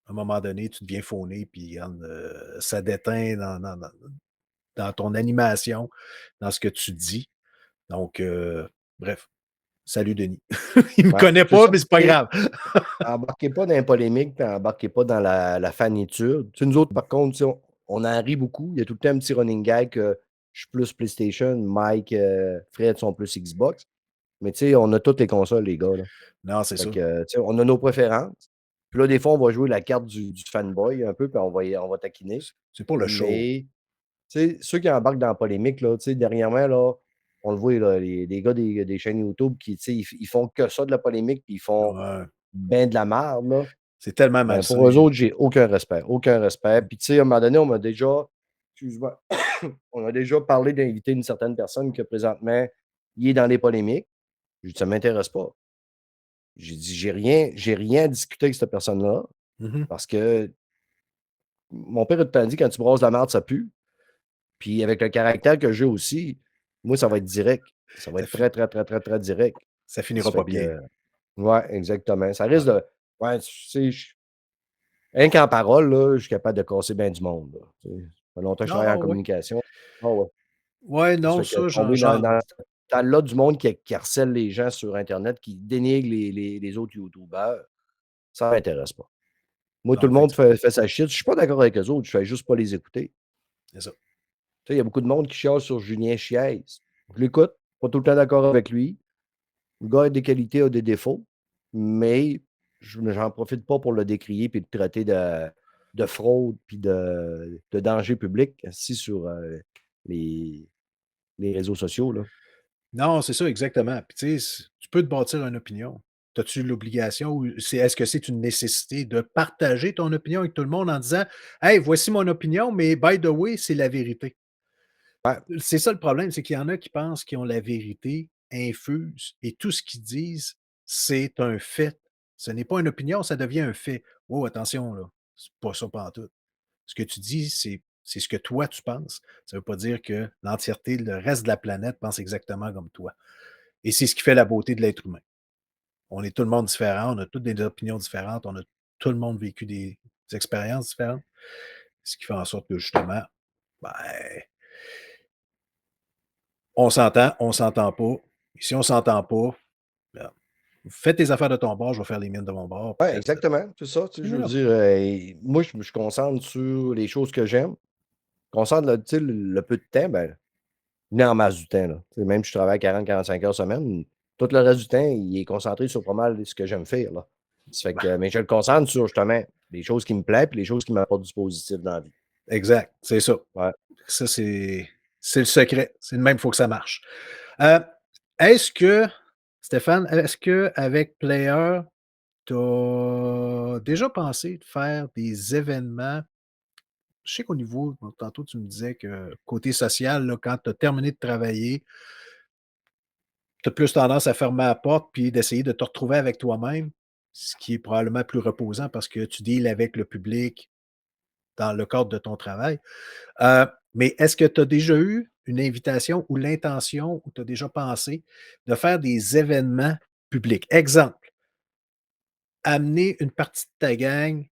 à un moment donné, tu deviens fauné, puis regarde, ça déteint dans ton animation, dans ce que tu dis. Donc, bref. Salut Denis. Il me Ouais, connaît c'est pas, ça. mais c'est pas Tu sais, grave. embarquez pas dans les polémiques, puis embarquez pas dans la fanitude. Tu sais, nous autres, par contre, tu sais, on en rit beaucoup. Il y a tout le temps un petit running gag que je suis plus PlayStation, Mike, Fred sont plus Xbox. Mais tu sais, on a toutes les consoles, les gars, là. Non, c'est Fait ça. que, tu sais, on a nos préférences. Puis là, des fois, on va jouer la carte du fanboy un peu, puis on va taquiner. C'est pour le show. Mais, tu sais, ceux qui embarquent dans la polémique, là, tu sais, dernièrement, là, on le voit, là, les gars des chaînes YouTube qui, tu sais, ils font que ça de la polémique, puis ils font Ouais. ben de la merde, là. C'est tellement Ben, malsain. pour eux autres, j'ai aucun respect, aucun respect. Puis, tu sais, à un moment donné, on m'a déjà, excuse-moi, on a déjà parlé d'inviter une certaine personne que présentement, il est dans les polémiques. J'ai dit, ça ne m'intéresse pas. J'ai dit, j'ai rien à discuter avec cette personne-là Mhm. parce que mon père a tout le temps dit, quand tu brasses de la merde, ça pue. Puis, avec le caractère que j'ai aussi, moi, ça va être direct. Ça va Ça, être très, très, très, très, très direct. ça Ça finira pas fait bien. que, ouais, exactement. Ça Ouais. risque de, ouais, tu sais, rien qu'en parole, là, je suis capable de casser bien du monde, là. Tu sais, ça fait longtemps que je travaille Ah en ouais. communication. Ah ouais. Ouais, Ça non, fait que ça, tomber dans là du monde qui harcèle les gens sur Internet, qui dénigre les autres youtubeurs, ça m'intéresse pas. Moi, tout non, le monde effectivement, fait sa shit. Je suis pas d'accord avec eux autres, je fais juste pas les écouter. c'est ça. Tu sais, il y a beaucoup de monde qui chiale sur Julien Chiez. Je l'écoute, pas tout le temps d'accord avec lui. Le gars a des qualités, a des défauts, mais j'en profite pas pour le décrier puis le traiter de fraude puis de danger public assis sur les, les réseaux sociaux, là. Non, c'est ça, exactement. Puis tu sais, tu peux te bâtir une opinion. As-tu l'obligation ou est-ce que c'est une nécessité de partager ton opinion avec tout le monde en disant: «Hey, voici mon opinion, mais by the way, c'est la vérité». Ouais, C'est ça le problème, c'est qu'il y en a qui pensent qu'ils ont la vérité infuse et tout ce qu'ils disent, c'est un fait. Ce n'est pas une opinion, ça devient un fait. Oh, attention, là, c'est pas ça pantoute. Ce que tu dis, c'est ce que toi tu penses. Ça veut pas dire que l'entièreté, le reste de la planète pense exactement comme toi. Et c'est ce qui fait la beauté de l'être humain. On est tout le monde différent, on a toutes des opinions différentes, on a tout le monde vécu des expériences différentes, ce qui fait en sorte que justement, ben, on s'entend pas. Et si on s'entend pas, ben, fais tes affaires de ton bord, je vais faire les miennes de mon bord, puis ouais, that's it. exactement. C'est ça. Tu sais, je veux Voilà. dire, moi, je me concentre sur les choses que j'aime. Je concentre tu sais, le peu de temps, ben, venez en masse du temps, là. Tu sais, même si je travaille 40-45 heures semaine, tout le reste du temps, il est concentré sur pas mal ce que j'aime faire, là. Ça fait Ben, que, mais je le concentre sur justement les choses qui me plaisent et les choses qui m'apportent du positif dans la vie. exact, c'est ça. Ouais. Ça, c'est le secret. C'est le même, il faut que ça marche. Heu, est-ce que, Stéphane, est-ce qu'avec Player, tu as déjà pensé de faire des événements? Je sais qu'au niveau, bon, tantôt, tu me disais que côté social, là, quand tu as terminé de travailler, tu as plus tendance à fermer la porte puis d'essayer de te retrouver avec toi-même, ce qui est probablement plus reposant parce que tu deals avec le public dans le cadre de ton travail. Heu, mais est-ce que tu as déjà eu une invitation ou l'intention ou tu as déjà pensé de faire des événements publics? Exemple, amener une partie de ta gang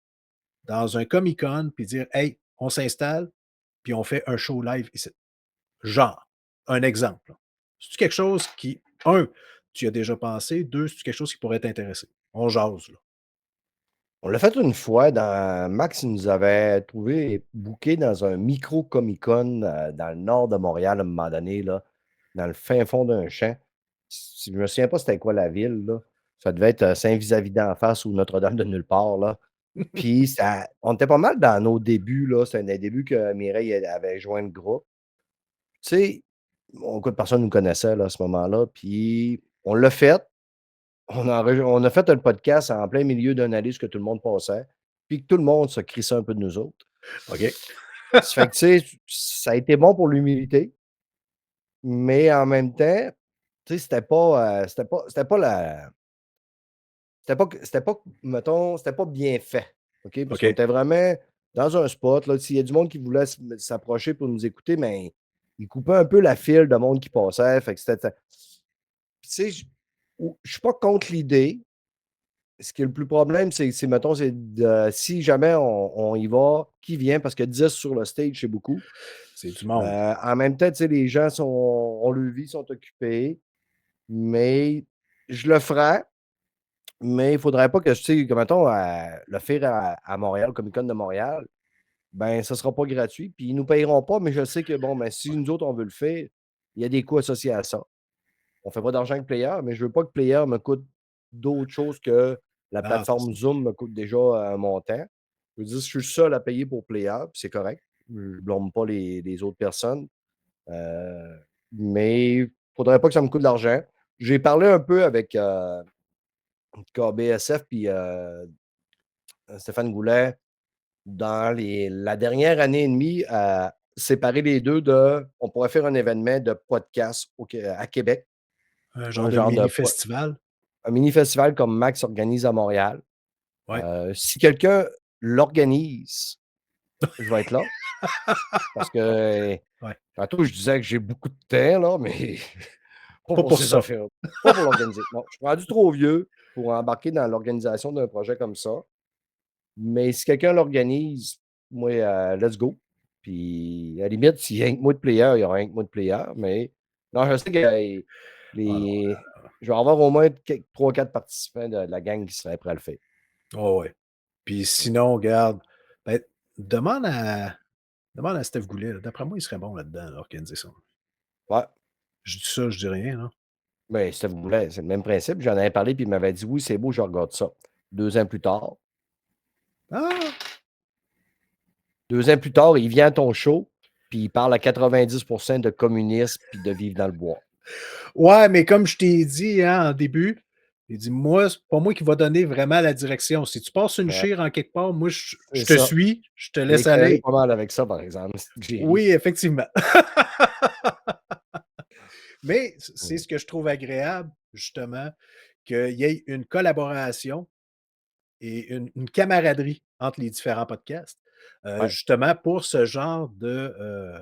dans un Comic-Con puis dire: «Hey, on s'installe, puis on fait un show live ici». Genre, un exemple, là. C'est-tu quelque chose qui, un, tu y as déjà pensé? Deux, c'est-tu quelque chose qui pourrait t'intéresser? On jase, là. On l'a fait une fois dans Max, il nous avait trouvé booké dans un micro Comic-Con, dans le nord de Montréal à un moment donné, là, dans le fin fond d'un champ. Si je me souviens pas c'était quoi la ville, là. Ça devait être, Saint-Vis-à-Vis d'en face ou Notre-Dame de nulle part, là. Puis ça on était pas mal dans nos débuts, là. C'était des débuts que Mireille elle avait joint le groupe. Tu sais, écoute, personne ne nous connaissait, là, à ce moment-là. Puis on l'a fait. On a fait un podcast en plein milieu d'un allée où que tout le monde passait, puis que tout le monde se crissait un peu de nous autres. OK. Ça fait que, tu sais, ça a été bon pour l'humilité, mais en même temps, tu sais, c'était pas la c'était pas mettons, c'était pas bien fait, OK? Parce qu'on OK. était vraiment dans un spot, là, s'il y a du monde qui voulait s'approcher pour nous écouter, mais il coupait un peu la file de monde qui passait. Fait que c'était. Puis, tu sais, je suis pas contre l'idée. Ce qui est le plus problème, mettons, si jamais on y va, qui vient? Parce que 10 sur le stage, c'est beaucoup. C'est du monde. En même temps, tu sais, les gens ont leur vie, sont occupés. Mais je le ferai, mais il ne faudrait pas que, tu sais, comme mettons, le faire à Montréal, au Comic-Con de Montréal, ben ça ne sera pas gratuit. Puis ils ne nous payeront pas, mais je sais que, bon, ben, si nous autres, on veut le faire, il y a des coûts associés à ça. On ne fait pas d'argent avec Player, mais je ne veux pas que Player me coûte d'autres choses que la Non, c'est plateforme ça. Zoom me coûte déjà un montant. Je veux dire, je suis seul à payer pour Player, puis c'est correct. Je ne blâme pas les autres personnes. Mais il ne faudrait pas que ça me coûte de l'argent. J'ai parlé un peu avec KBSF puis Stéphane Goulet dans la dernière année et demie à séparer les deux on pourrait faire un événement de podcast à Québec, Un genre un de genre de mini-festival. un mini-festival comme Max organise à Montréal. Ouais. Si quelqu'un l'organise, je vais être là. Parce que Ouais. tantôt, je disais que j'ai beaucoup de temps, là, mais pas Pas pour pour ces ça. affaires. Pas pour l'organiser. Non, je suis rendu trop vieux pour embarquer dans l'organisation d'un projet comme ça. Mais si quelqu'un l'organise, moi, let's go. Puis, à la limite, s'il y a un que moi de player, il y aura un que moi de player. Mais non, je sais que Ah non. je vais avoir au moins 3-4 participants de la gang qui seraient prêts à le faire. Oh, ouais. Puis sinon, regarde, ben, demande à Steph Goulet. Là. D'après moi, il serait bon là-dedans, là, organiser ça. Ouais. Je dis ça, je dis rien. Là. Ben, si vous voulez, c'est le même principe. J'en avais parlé, puis il m'avait dit oui, c'est beau, je regarde ça. 2 ans plus tard. Ah! 2 ans plus tard, il vient à ton show, puis il parle à 90% de communisme puis de vivre dans le bois. Ouais, mais comme je t'ai dit en début, il dit moi, c'est pas moi qui va donner vraiment la direction. Si tu passes une Ouais, chire en quelque part, moi, je c'est te ça. suis, je te Il a laisse éclairé aller. pas mal avec ça, par exemple, Jerry. Oui, effectivement. Mais c'est ce que je trouve agréable, justement, qu'il y ait une collaboration et une camaraderie entre les différents podcasts, Ouais. justement pour ce genre de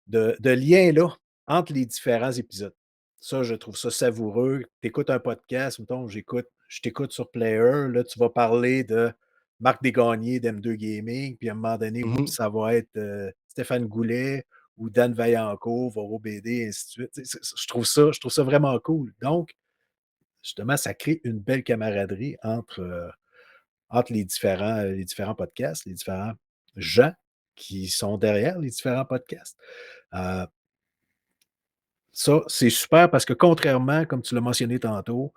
lien-là entre les différents épisodes. Ça, je trouve ça savoureux. Tu écoutes un podcast, mettons, je t'écoute sur Player, là, tu vas parler de Marc Desgagnés d'M2 Gaming, puis à un moment donné, oups, Mhm. ça va être Stéphane Goulet ou Dan Vaillancourt, Voro BD, et ainsi de suite. Je trouve ça vraiment cool. Donc, justement, ça crée une belle camaraderie entre les différents podcasts, les différents gens qui sont derrière les différents podcasts. Euh, Ça, c'est super parce que contrairement, comme tu l'as mentionné tantôt,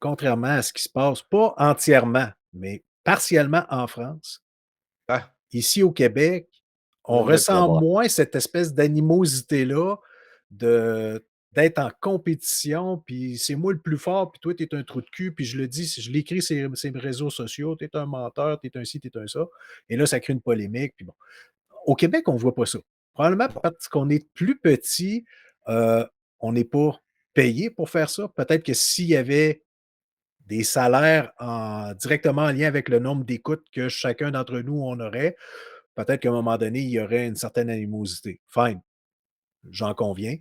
contrairement à ce qui se passe, pas entièrement, mais partiellement en France, Ah, ici au Québec, on a on une belle ressent collaboration. moins cette espèce d'animosité-là de d'être en compétition, puis c'est moi le plus fort, puis toi, tu es un trou de cul, puis je le dis, je l'écris sur ces réseaux sociaux, tu es un menteur, tu es un ci, tu es un ça. Et là, ça crée une polémique, puis bon. Au Québec, on ne voit pas ça. Probablement Non, parce qu'on est plus petit, on n'est pas payé pour faire ça. Peut-être que s'il y avait des salaires directement en lien avec le nombre d'écoutes que chacun d'entre nous on aurait, peut-être qu'à un moment donné, il y aurait une certaine animosité. Fine, j'en conviens,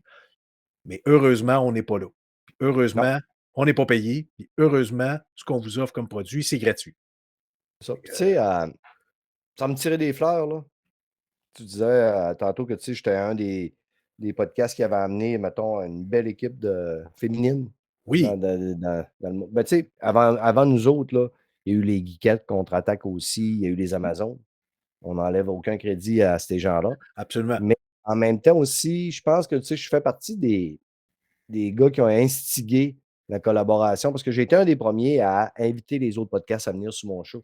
mais heureusement, on n'est pas là. Puis non, heureusement, on n'est pas payé. Puis heureusement, ce qu'on vous offre comme produit, c'est gratuit. c'est ça. Puis, tu sais, ça me tirait des fleurs, là. Tu disais tantôt que, tu sais, j'étais un des podcasts qui avait amené, mettons, une belle équipe féminine Oui, dans le monde. Ben, tu sais, avant nous autres, là, il y a eu les Geekettes contre-attaque aussi, il y a eu les Amazones. On n'enlève aucun crédit à ces gens-là. absolument. Mais en même temps aussi, je pense que, tu sais, je fais partie des gars qui ont instigé la collaboration parce que j'ai été un des premiers à inviter les autres podcasts à venir sur mon show.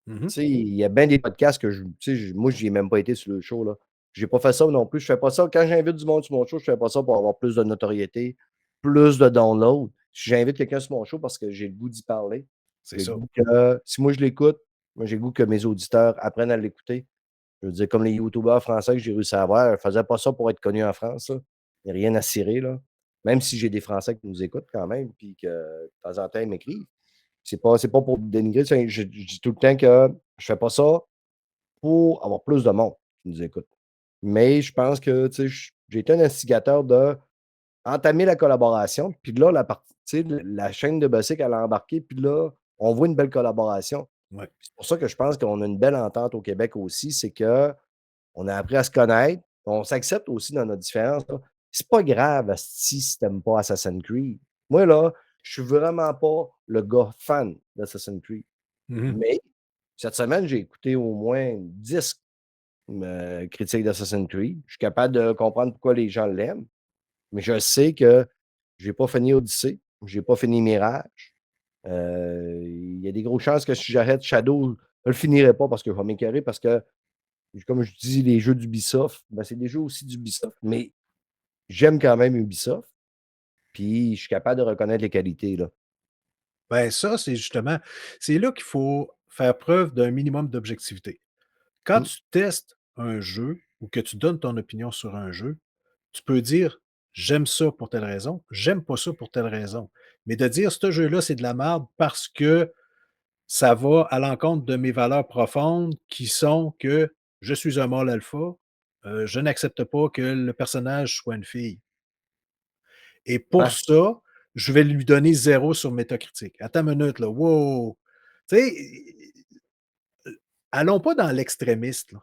Mhm. Tu sais, il y a bien des podcasts que tu sais, moi, je n'y ai même pas été sur le show, là. J'ai pas fait ça non plus. Je fais pas ça. Quand j'invite du monde sur mon show, je fais pas ça pour avoir plus de notoriété, plus de downloads. J'invite quelqu'un sur mon show parce que j'ai le goût d'y parler. C'est J'ai le ça. goût que, si moi je l'écoute, moi j'ai le goût que mes auditeurs apprennent à l'écouter. Je veux dire, comme les youtubeurs français que j'ai réussi à avoir, ils ne faisaient pas ça pour être connus en France, là. Il n'y a rien à cirer, là. Même si j'ai des Français qui nous écoutent quand même, puis que de temps en temps, ils m'écrivent. C'est pas pour dénigrer. Je dis tout le temps que Je fais pas ça pour avoir plus de monde qui nous écoute. Mais je pense que, tu sais, j'ai été un instigateur d'entamer la collaboration. Puis là, la partie, tu sais, la chaîne de Bossic, elle a embarqué. Puis là, on voit une belle collaboration. Ouais. C'est pour ça que je pense qu'on a une belle entente au Québec aussi. C'est qu'on a appris à se connaître. On s'accepte aussi dans nos différences, là. C'est pas grave si t'aimes pas Assassin's Creed. Moi, là, je suis vraiment pas le gars fan d'Assassin's Creed. Mhm. Mais cette semaine, j'ai écouté au moins 10 critiques d'Assassin's Creed. Je suis capable de comprendre pourquoi les gens l'aiment. Mais je sais que j'ai pas fini Odyssey, j'ai pas fini Mirage. Il y a des grosses chances que si j'arrête Shadow, je le finirai pas parce que je vais m'écœurer parce que, comme je dis, les jeux d'Ubisoft, ben c'est des jeux aussi d'Ubisoft, mais j'aime quand même Ubisoft. Puis je suis capable de reconnaître les qualités, là. Ben ça, c'est justement, c'est là qu'il faut faire preuve d'un minimum d'objectivité. Quand Mmh. tu testes un jeu ou que tu donnes ton opinion sur un jeu, tu peux dire: «J'aime ça pour telle raison, j'aime pas ça pour telle raison». Mais de dire: «Ce jeu-là, c'est de la merde parce que ça va à l'encontre de mes valeurs profondes qui sont que je suis un mâle alpha, je n'accepte pas que le personnage soit une fille et pour Ouais. ça, je vais lui donner 0 sur Metacritic». Attends une minute là, wow! Tu sais, allons pas dans l'extrémiste, là.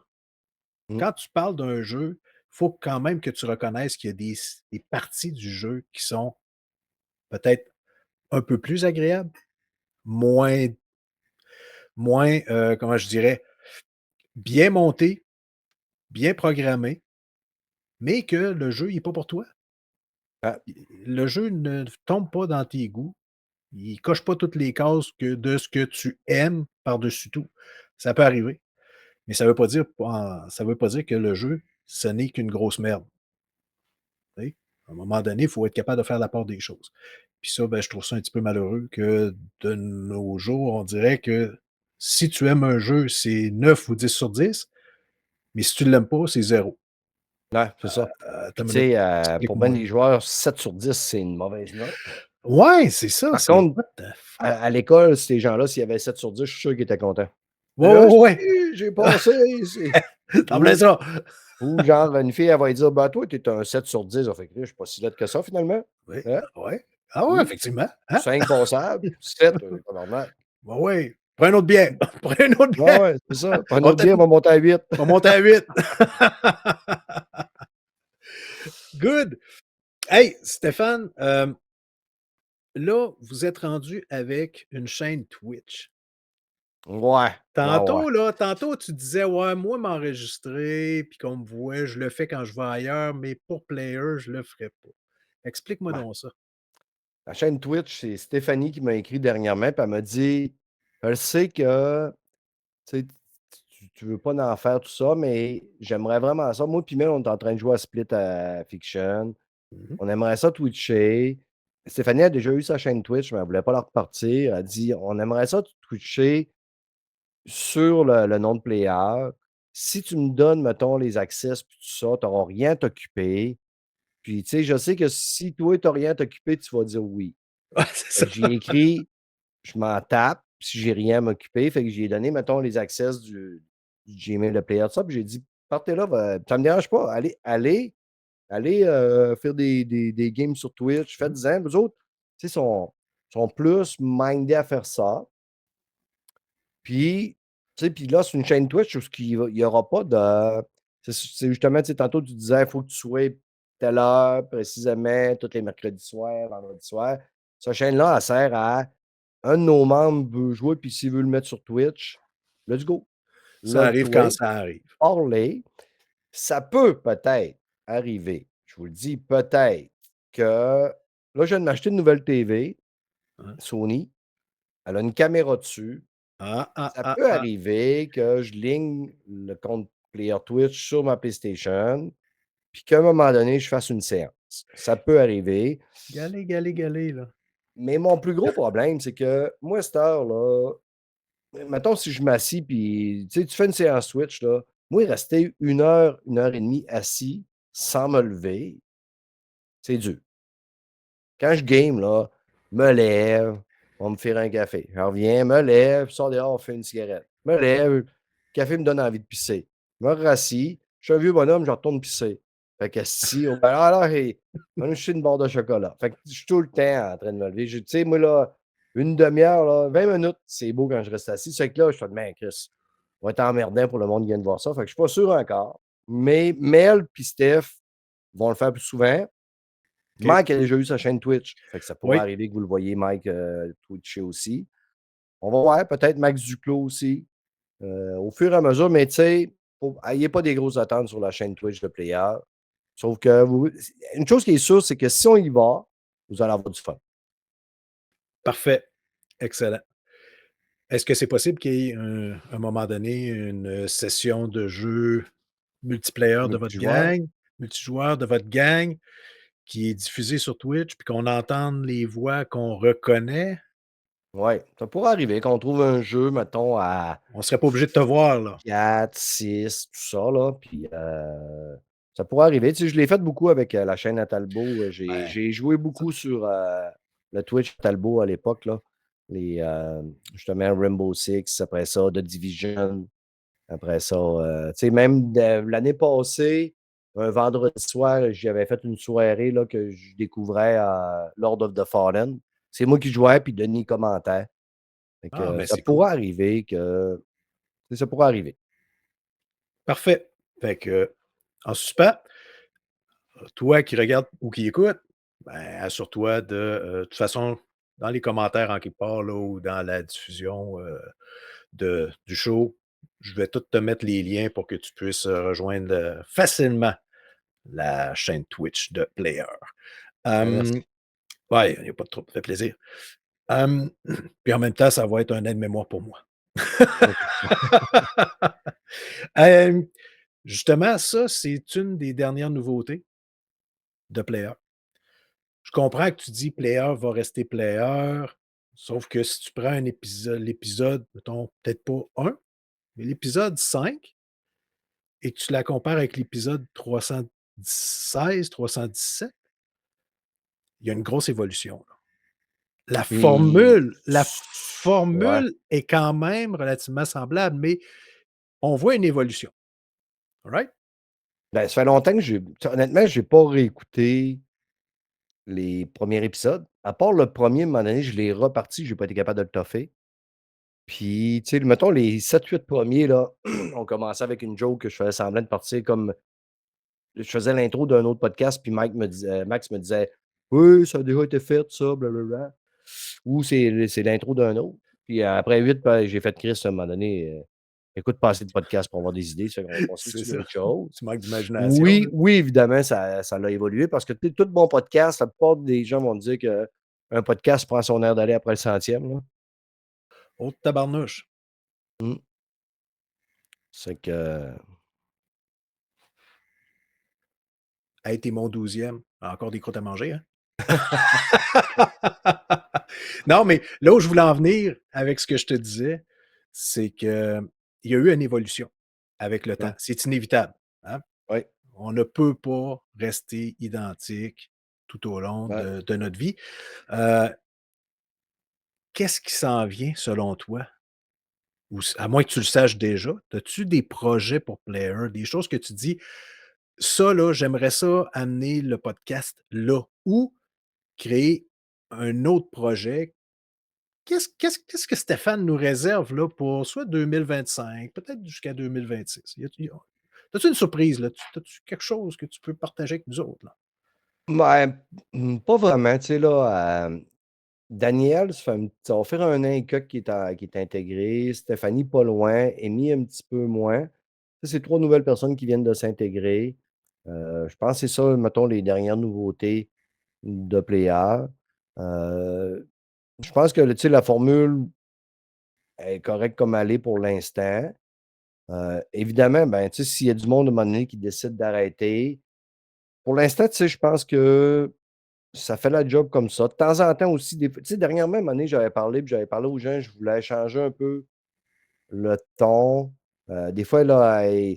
Mmh. Quand tu parles d'un jeu, il faut quand même que tu reconnaisses qu'il y a des parties du jeu qui sont peut-être un peu plus agréables, moins comment je dirais? Bien montées, bien programmées, mais que le jeu il est pas pour toi. Ah, Le jeu ne tombe pas dans tes goûts. Il coche pas toutes les cases que de ce que tu aimes par-dessus tout. Ça peut arriver, mais ça veut pas dire que le jeu, ce n'est qu'une grosse merde, tu sais? À un moment donné, il faut être capable de faire la part des choses. Puis ça, ben, je trouve ça un petit peu malheureux que de nos jours, on dirait que si tu aimes un jeu, c'est 9 ou 10 sur 10, mais si tu ne l'aimes pas, c'est 0. ouais, c'est ça. Attends Puis une tu minute, sais, pour bien explique-moi. des joueurs, 7 sur 10, c'est une mauvaise note. Ouais, c'est ça, Par c'est contre, what the fuck? à l'école, ces gens-là, s'il y avait 7 sur 10, je suis sûr qu'ils étaient contents. Ouais, «Esti, ouais, j'ai passé!» c'est ouais. Tu en plein ou ça. ou genre une fille, elle va lui dire: «Ben, toi, tu es un 7 sur 10. Fait que là, je suis pas si laid que ça finalement. Oui, Hein? ouais. Ah ouais, Mmh? effectivement, hein? 5 passables, 7, tabarnak.» Ouais, ouais. Prends une autre bière, prends une autre Ouais, bière. ouais, c'est ça. Prends une On va autre peut-être bière, on va monter à 8. on va monter à 8. Good. Hey, Stéphane, là, vous êtes rendu avec une chaîne Twitch. Ouais, ouais, ouais. Tantôt, tu disais: «Ouais, moi, m'enregistrer puis qu'on me voit, je le fais quand je vais ailleurs, mais pour player, je le ferai pas». Explique-moi Ouais. donc ça. La chaîne Twitch, c'est Stéphanie qui m'a écrit dernièrement, puis elle m'a dit: «Je sais que, tu sais, tu veux pas en faire tout ça, mais j'aimerais vraiment ça. Moi puis Mel, on est en train de jouer à Split à Fiction. Mmh. On aimerait ça twitcher.» Stéphanie a déjà eu sa chaîne Twitch, mais elle voulait pas la repartir. Elle a dit: «On aimerait ça twitcher sur le nom de player. Si tu me donnes, mettons, les access puis tout ça, tu n'auras rien à t'occuper. Puis, tu sais, je sais que si toi, tu as rien à t'occuper, tu vas dire oui.» Ouais, c'est Fait que ça. j'ai écrit: «Je m'en tape si j'ai rien à m'occuper.» Fait que j'ai donné, mettons, les access du Gmail, le player, tout ça, puis j'ai dit: «Partez là, ça me dérange pas. Allez, faire des games sur Twitch, Mmh. faites-en.» Eux autres, tu sais, sont plus mindés à faire ça. Puis, tu sais, puis là, c'est une chaîne Twitch où il y aura pas de c'est justement, tu sais, tantôt, tu disais: «Il faut que tu sois telle heure précisément, tous les mercredis soirs, vendredis soirs.» Cette chaîne-là, elle sert à un de nos membres veut jouer, puis s'il veut le mettre sur Twitch, let's go. Ça arrive Log-toi, quand ça arrive. parlez. Ça peut peut-être arriver, je vous le dis, peut-être que là, je viens de m'acheter une nouvelle TV Hein. Sony. Elle a une caméra dessus. Ah, ah, Ça ah, peut ah. arriver que je ligne le compte Player Twitch sur ma PlayStation, puis qu'à un moment donné, je fasse une séance. Ça peut arriver, Galé, galé, galé, là. mais mon plus gros problème, c'est que moi, à cette heure-là, mettons si je m'assis puis tu sais, tu fais une séance Twitch, là, moi, rester 1 heure et demie assis sans me lever, c'est dur. Quand je game, là, me lève, on me faire un café. Je reviens, me lève, sors dehors, on fait une cigarette. Je me lève, le café me donne envie de pisser. Je me rassis, je suis un vieux bonhomme, je retourne pisser. Fait que si, on va alors, hey, on va une barre de chocolat. Fait que je suis tout le temps en train de me lever. Tu sais, moi, là, une demi-heure, là, 20 minutes, c'est beau quand je reste assis. C'est que là, je fais de même, Chris. On va être emmerdant pour le monde qui vient de voir ça. Fait que je suis pas sûr encore. Mais Mel puis Steph vont le faire plus souvent. OK. Mike a déjà eu sa chaîne Twitch. Fait que ça pourrait Oui. arriver que vous le voyez, Mike, Twitcher aussi. On va voir, peut-être Max Duclos aussi. Au fur et à mesure, mais tu sais, n'ayez pas des grosses attentes sur la chaîne Twitch de Player. Sauf que une chose qui est sûre, c'est que si on y va, vous allez avoir du fun. Parfait. Excellent. Est-ce que c'est possible qu'il y ait un moment donné une session de jeu multiplayer de votre Multijoueur. gang, multijoueur de votre gang, qui est diffusée sur Twitch, puis qu'on entende les voix qu'on reconnaît? Oui, ça pourrait arriver qu'on trouve un jeu, mettons, à On serait pas obligé de te voir, là. 4, 6, tout ça, là. Puis ça pourrait arriver. Tu sais, je l'ai fait beaucoup avec la chaîne à Talbot. Ouais. J'ai joué beaucoup sur le Twitch Talbot à l'époque, là. Justement, Rainbow Six, après ça, The Division. Après ça, tu sais, même l'année passée, un vendredi soir, j'avais fait une soirée là, que je découvrais à Lord of the Fallen. C'est moi qui jouais, puis Denis commentait. Fait Ah, que ben ça c'est cool. pourrait arriver que. Ça pourrait arriver. Parfait. Fait que, en suspens, toi qui regardes ou qui écoutes, ben, assure-toi de toute façon, dans les commentaires en quelque part, là, ou dans la diffusion du show, je vais tout te mettre les liens pour que tu puisses rejoindre facilement la chaîne Twitch de Player. Ben, Hum, merci. ouais, il n'y a pas de trouble, ça fait plaisir. Puis en même temps, ça va être un aide-mémoire pour moi. Hem, Justement, ça, c'est une des dernières nouveautés de Player. Je comprends que tu dis Player va rester Player, sauf que si tu prends un épisode l'épisode, mettons, peut-être pas un, mais l'épisode 5 et que tu la compares avec l'épisode 317, il y a une grosse évolution, là. La Puis, formule la ouais. formule est quand même relativement semblable, mais on voit une évolution. All right? Ben, ça fait longtemps que honnêtement, j'ai pas réécouté les premiers épisodes. À part le premier, à un moment donné, je l'ai reparti, j'ai pas été capable de le toffer. Puis, tu sais, mettons, les 7-8 premiers, là, on commençait avec une joke que je faisais semblant de partir comme. Je faisais l'intro d'un autre podcast, puis Max me disait oui, ça a déjà été fait, ça, blablabla. Ou c'est l'intro d'un autre. Puis après 8, ben, j'ai fait Chris à un moment donné. Écoute, pas assez de podcasts pour avoir des idées, ça, on va passer C'est sur ça. autre chose. Tu manques d'imagination, Oui, là. oui, évidemment, ça l'a évolué parce que tout bon podcast, la plupart des gens vont me dire qu'un podcast prend son air d'aller après le centième. Là. Oh tabarnouche! Mm. C'est que. Hey, tu mon 12e. Encore des croûtes à manger, hein? Non, mais là où je voulais en venir avec ce que je te disais, c'est qu'il y a eu une évolution avec le temps. Ouais, C'est inévitable, hein? ouais, On ne peut pas rester identique tout au long ouais. de notre vie. Heu, Qu'est-ce qui s'en vient selon toi? Ou à moins que tu le saches déjà, as-tu des projets pour Player, des choses que tu dis: «Ça là, j'aimerais ça amener le podcast là» ou créer un autre projet? Qu'est-ce que Stéphane nous réserve là pour soit 2025, peut-être jusqu'à 2026? As-tu une surprise là? As-tu quelque chose que tu peux partager avec nous autres là? Ben, pas vraiment. Tu sais, là, Daniel, ça va faire un an et quelques qui est intégré. Stéphanie, pas loin. Amy, un petit peu moins. Ça, c'est 3 nouvelles personnes qui viennent de s'intégrer. Je pense que c'est ça, mettons, les dernières nouveautés de Player. Euh, je pense que tu sais, la formule est correcte comme elle est pour l'instant. Évidemment, ben, tu sais, s'il y a du monde à un moment donné qui décide d'arrêter, pour l'instant, tu sais, je pense que ça fait la job comme ça. De temps en temps aussi, tu sais, dernièrement, à un moment donné, j'avais parlé aux gens, je voulais changer un peu le ton. Des fois, là, à un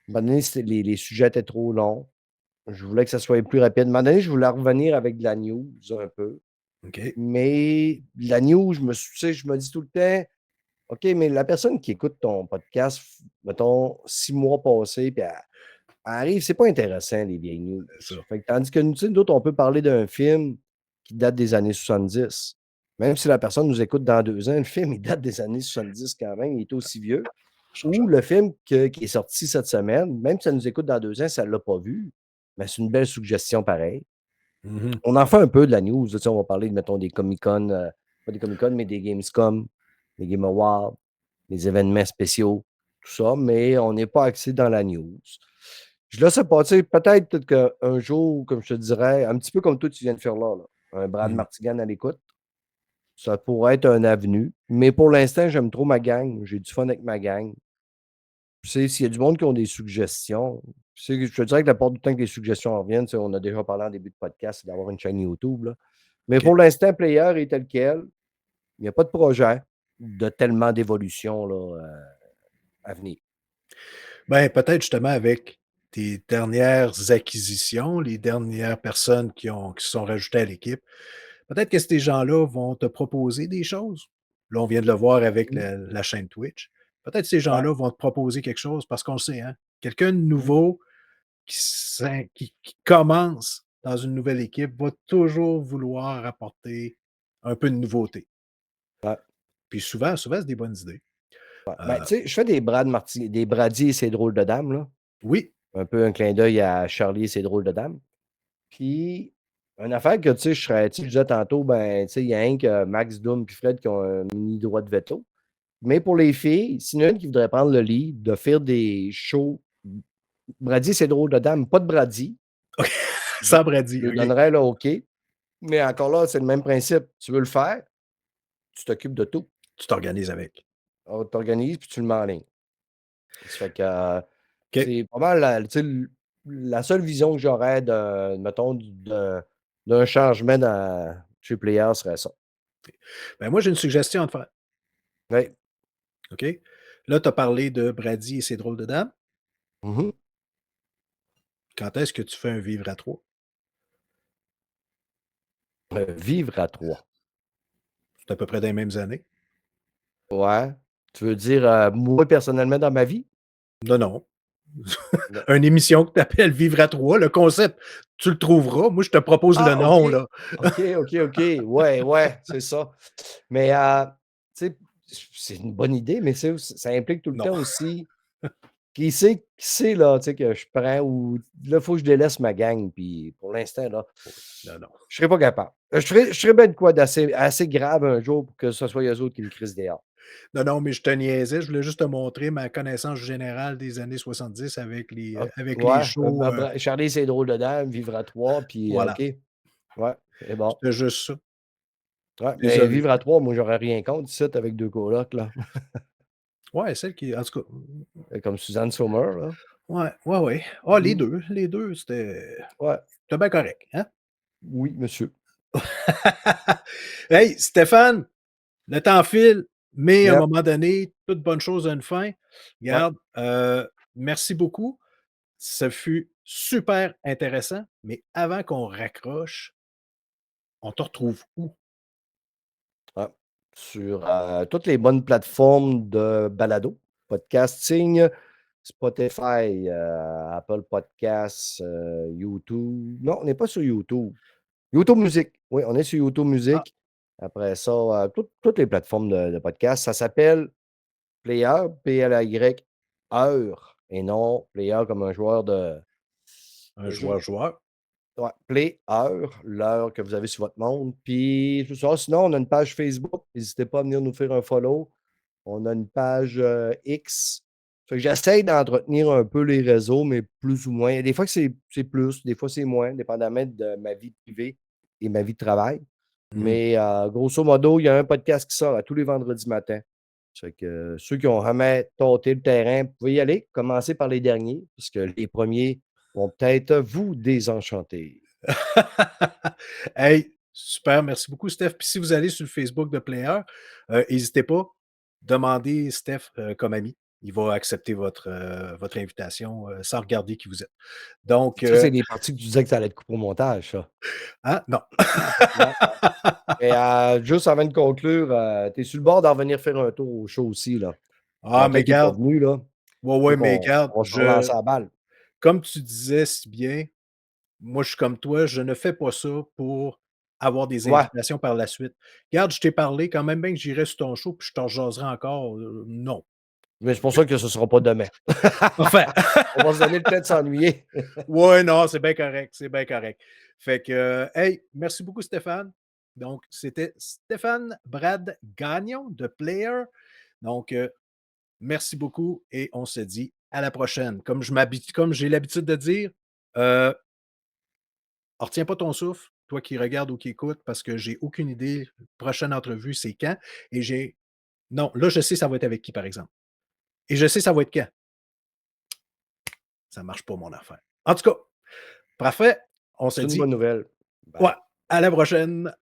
moment donné, les sujets étaient trop longs. Je voulais que ça soit plus rapide. À un moment donné, je voulais revenir avec de la news un peu. OK. Mais la news, tu sais, je me dis tout le temps, OK, mais la personne qui écoute ton podcast, mettons, 6 mois passés, puis elle arrive, c'est pas intéressant, les vieilles news. C'est ça. Fait que tandis que nous, tu sais, nous autres, on peut parler d'un film qui date des années 70. Même si la personne nous écoute dans 2 ans, le film, il date des années 70 quand même, il est aussi vieux. Ou le film qui est sorti cette semaine, même si ça nous écoute dans 2 ans, si elle l'a pas vu, mais c'est une belle suggestion pareil. Mhm. On en fait un peu de la news, tu sais, on va parler, mettons, des Comic-Con, pas des Comic-Con, mais des Gamescom, des Game Awards, des événements spéciaux, tout ça, mais on n'est pas axé dans la news. Je laisse pas, tu sais, peut-être qu'un jour, comme je te dirais, un petit peu comme toi, tu viens de faire là, un Brad Mhm. Martigan à l'écoute, ça pourrait être un avenue. Mais pour l'instant, j'aime trop ma gang. J'ai du fun avec ma gang. Tu sais, s'il y a du monde qui ont des suggestions, tu sais, je te dirais que la plupart du temps que les suggestions reviennent, tu sais, on a déjà parlé en début de podcast, c'est d'avoir une chaîne YouTube, là. Mais OK. pour l'instant, Player est tel quel. Il n'y a pas de projet de tellement d'évolution là, à venir. Ben, peut-être justement avec tes dernières acquisitions, les dernières personnes qui se sont rajoutées à l'équipe, peut-être que ces gens-là vont te proposer des choses. Là, on vient de le voir avec Mmh. la chaîne Twitch. Peut-être ces Ouais. gens-là vont te proposer quelque chose parce qu'on le sait, hein, quelqu'un de Mmh. nouveau qui commence dans une nouvelle équipe va toujours vouloir apporter un peu de nouveauté. Ouais. Puis souvent, c'est des bonnes idées. Ouais. Ben, Heu, tu sais, je fais des Brady et ses drôles de dames, là. oui, Un peu un clin d'œil à Charlie et ses drôles de dames. Puis, une affaire que, tu sais, tu sais, je disais tantôt, ben, tu sais, il y a un que Max, Doom puis Fred qui ont un mini droit de veto. Mais pour les filles, s'il y en a une qui voudrait prendre le lead, de faire des shows Brady, c'est drôle de dame, pas de Brady. Je sans Brady, lui OK. donnerais le OK. Mais encore là, c'est le même principe. Tu veux le faire, tu t'occupes de tout. Tu t'organises avec. On t'organise puis tu le mets en ligne. Ça fait que, OK. c'est pas mal la tu sais, la seule vision que j'aurais mettons, d'un changement chez Player serait ça. Ben, moi, j'ai une suggestion à te faire, Oui. OK? Là, tu as parlé de Brady et ses drôles de dames. Mmh. Quand est-ce que tu fais un vivre à 3? Vivre à 3. C'est à peu près dans les mêmes années? Ouais. Tu veux dire, moi, personnellement, dans ma vie? Non, non. Non. Une émission que tu appelles Vivre à 3, le concept, tu le trouveras. Moi, je te propose le Ah, OK. nom, là. OK, OK, OK. Ouais, ouais, c'est ça. Mais, tu sais, c'est une bonne idée, mais ça implique tout le Non, temps aussi qui sait, là, tu sais, que je prends ou là, il faut que je délaisse ma gang, puis pour l'instant, là, non, non. je serais pas capable. Je ferais bien de quoi d'assez assez grave un jour pour que ce soit eux autres qui me crissent dehors. Non, non, mais je te niaisais. Je voulais juste te montrer ma connaissance générale des années 70 Ah, avec les ouais, shows, Charlie, c'est drôle dedans, vivre à 3, puis voilà, OK. Ouais, c'est bon. c'était juste ça. Ouais, mais Désolé. vivre à 3, moi, j'aurais rien contre ici avec 2 colocs, là. Ouais, celle qui en tout cas, Comme Suzanne Sommer, là. ouais, ouais, ouais. Ah, Mmh. les 2, Ouais. c'était bien correct, hein? Oui, monsieur. Hey, Stéphane, le temps file, mais à un Yep. moment donné, toute bonne chose a une fin. Ouais. Regarde, merci beaucoup. Ce fut super intéressant, mais avant qu'on raccroche, on te retrouve où? Ouais. Sur, toutes les bonnes plateformes de balado, podcasting, Spotify, Apple Podcasts, YouTube. Non, on n'est pas sur YouTube. YouTube Musique. Oui, on est sur YouTube Ah, Musique. Après ça, toutes les plateformes de podcast. Ça s'appelle Player, Play, heure, et non Player comme un joueur un de jeu. joueur-joueur. Ouais, Play Heure, l'heure que vous avez sur votre montre. Puis tout ça. Sinon, on a une page Facebook. N'hésitez pas à venir nous faire un follow. On a une page X. Fait que j'essaie d'entretenir un peu les réseaux, mais plus ou moins. Des fois que c'est plus, des fois c'est moins, dépendamment de ma vie privée et ma vie de travail. Mmh. Mais grosso modo, il y a un podcast qui sort à tous les vendredis matins. Fait que ceux qui ont jamais tâté le terrain, vous pouvez y aller. Commencez par les derniers, parce que les premiers vont peut-être vous désenchanter. Hey, super, merci beaucoup, Steph. Puis si vous allez sur le Facebook de Player, n'hésitez pas, demandez Steph, comme ami. il va accepter votre invitation sans regarder qui vous êtes. Donc, Ça, c'est des parties que tu disais que ça allait être coupé au montage, ça. hein? Non. Non? Et juste avant de conclure, tu es sur le bord d'en venir faire un tour au show aussi, là. Ah, mais Longtemps que tu n'es pas garde, venu, là. ouais, Faut mais qu'on garde, on va se relancer la balle. comme tu disais si bien, moi, je suis comme toi, je ne fais pas ça pour avoir des Ouais, invitations par la suite. Regarde, je t'ai parlé, quand même bien que j'irai sur ton show, puis je t'en jaserai encore, non. mais c'est pour ça que ce ne sera pas demain. Enfin, On va se donner le temps de s'ennuyer. ouais, non, c'est bien correct, c'est bien correct. Fait que, hey, merci beaucoup Stéphane. Donc, c'était Stéphane Brad Gagnon de Player. Donc, merci beaucoup et on se dit à la prochaine. Comme j'ai l'habitude de dire, retiens pas ton souffle, toi qui regardes ou qui écoutes, parce que j'ai aucune idée. Prochaine entrevue, c'est quand? Et j'ai non, là, je sais ça va être avec qui, par exemple. Et je sais ça va être quand. Ça marche pas, mon affaire. En tout cas, parfait. On se C'est une dit bonne nouvelle. ouais, Bye. à la prochaine.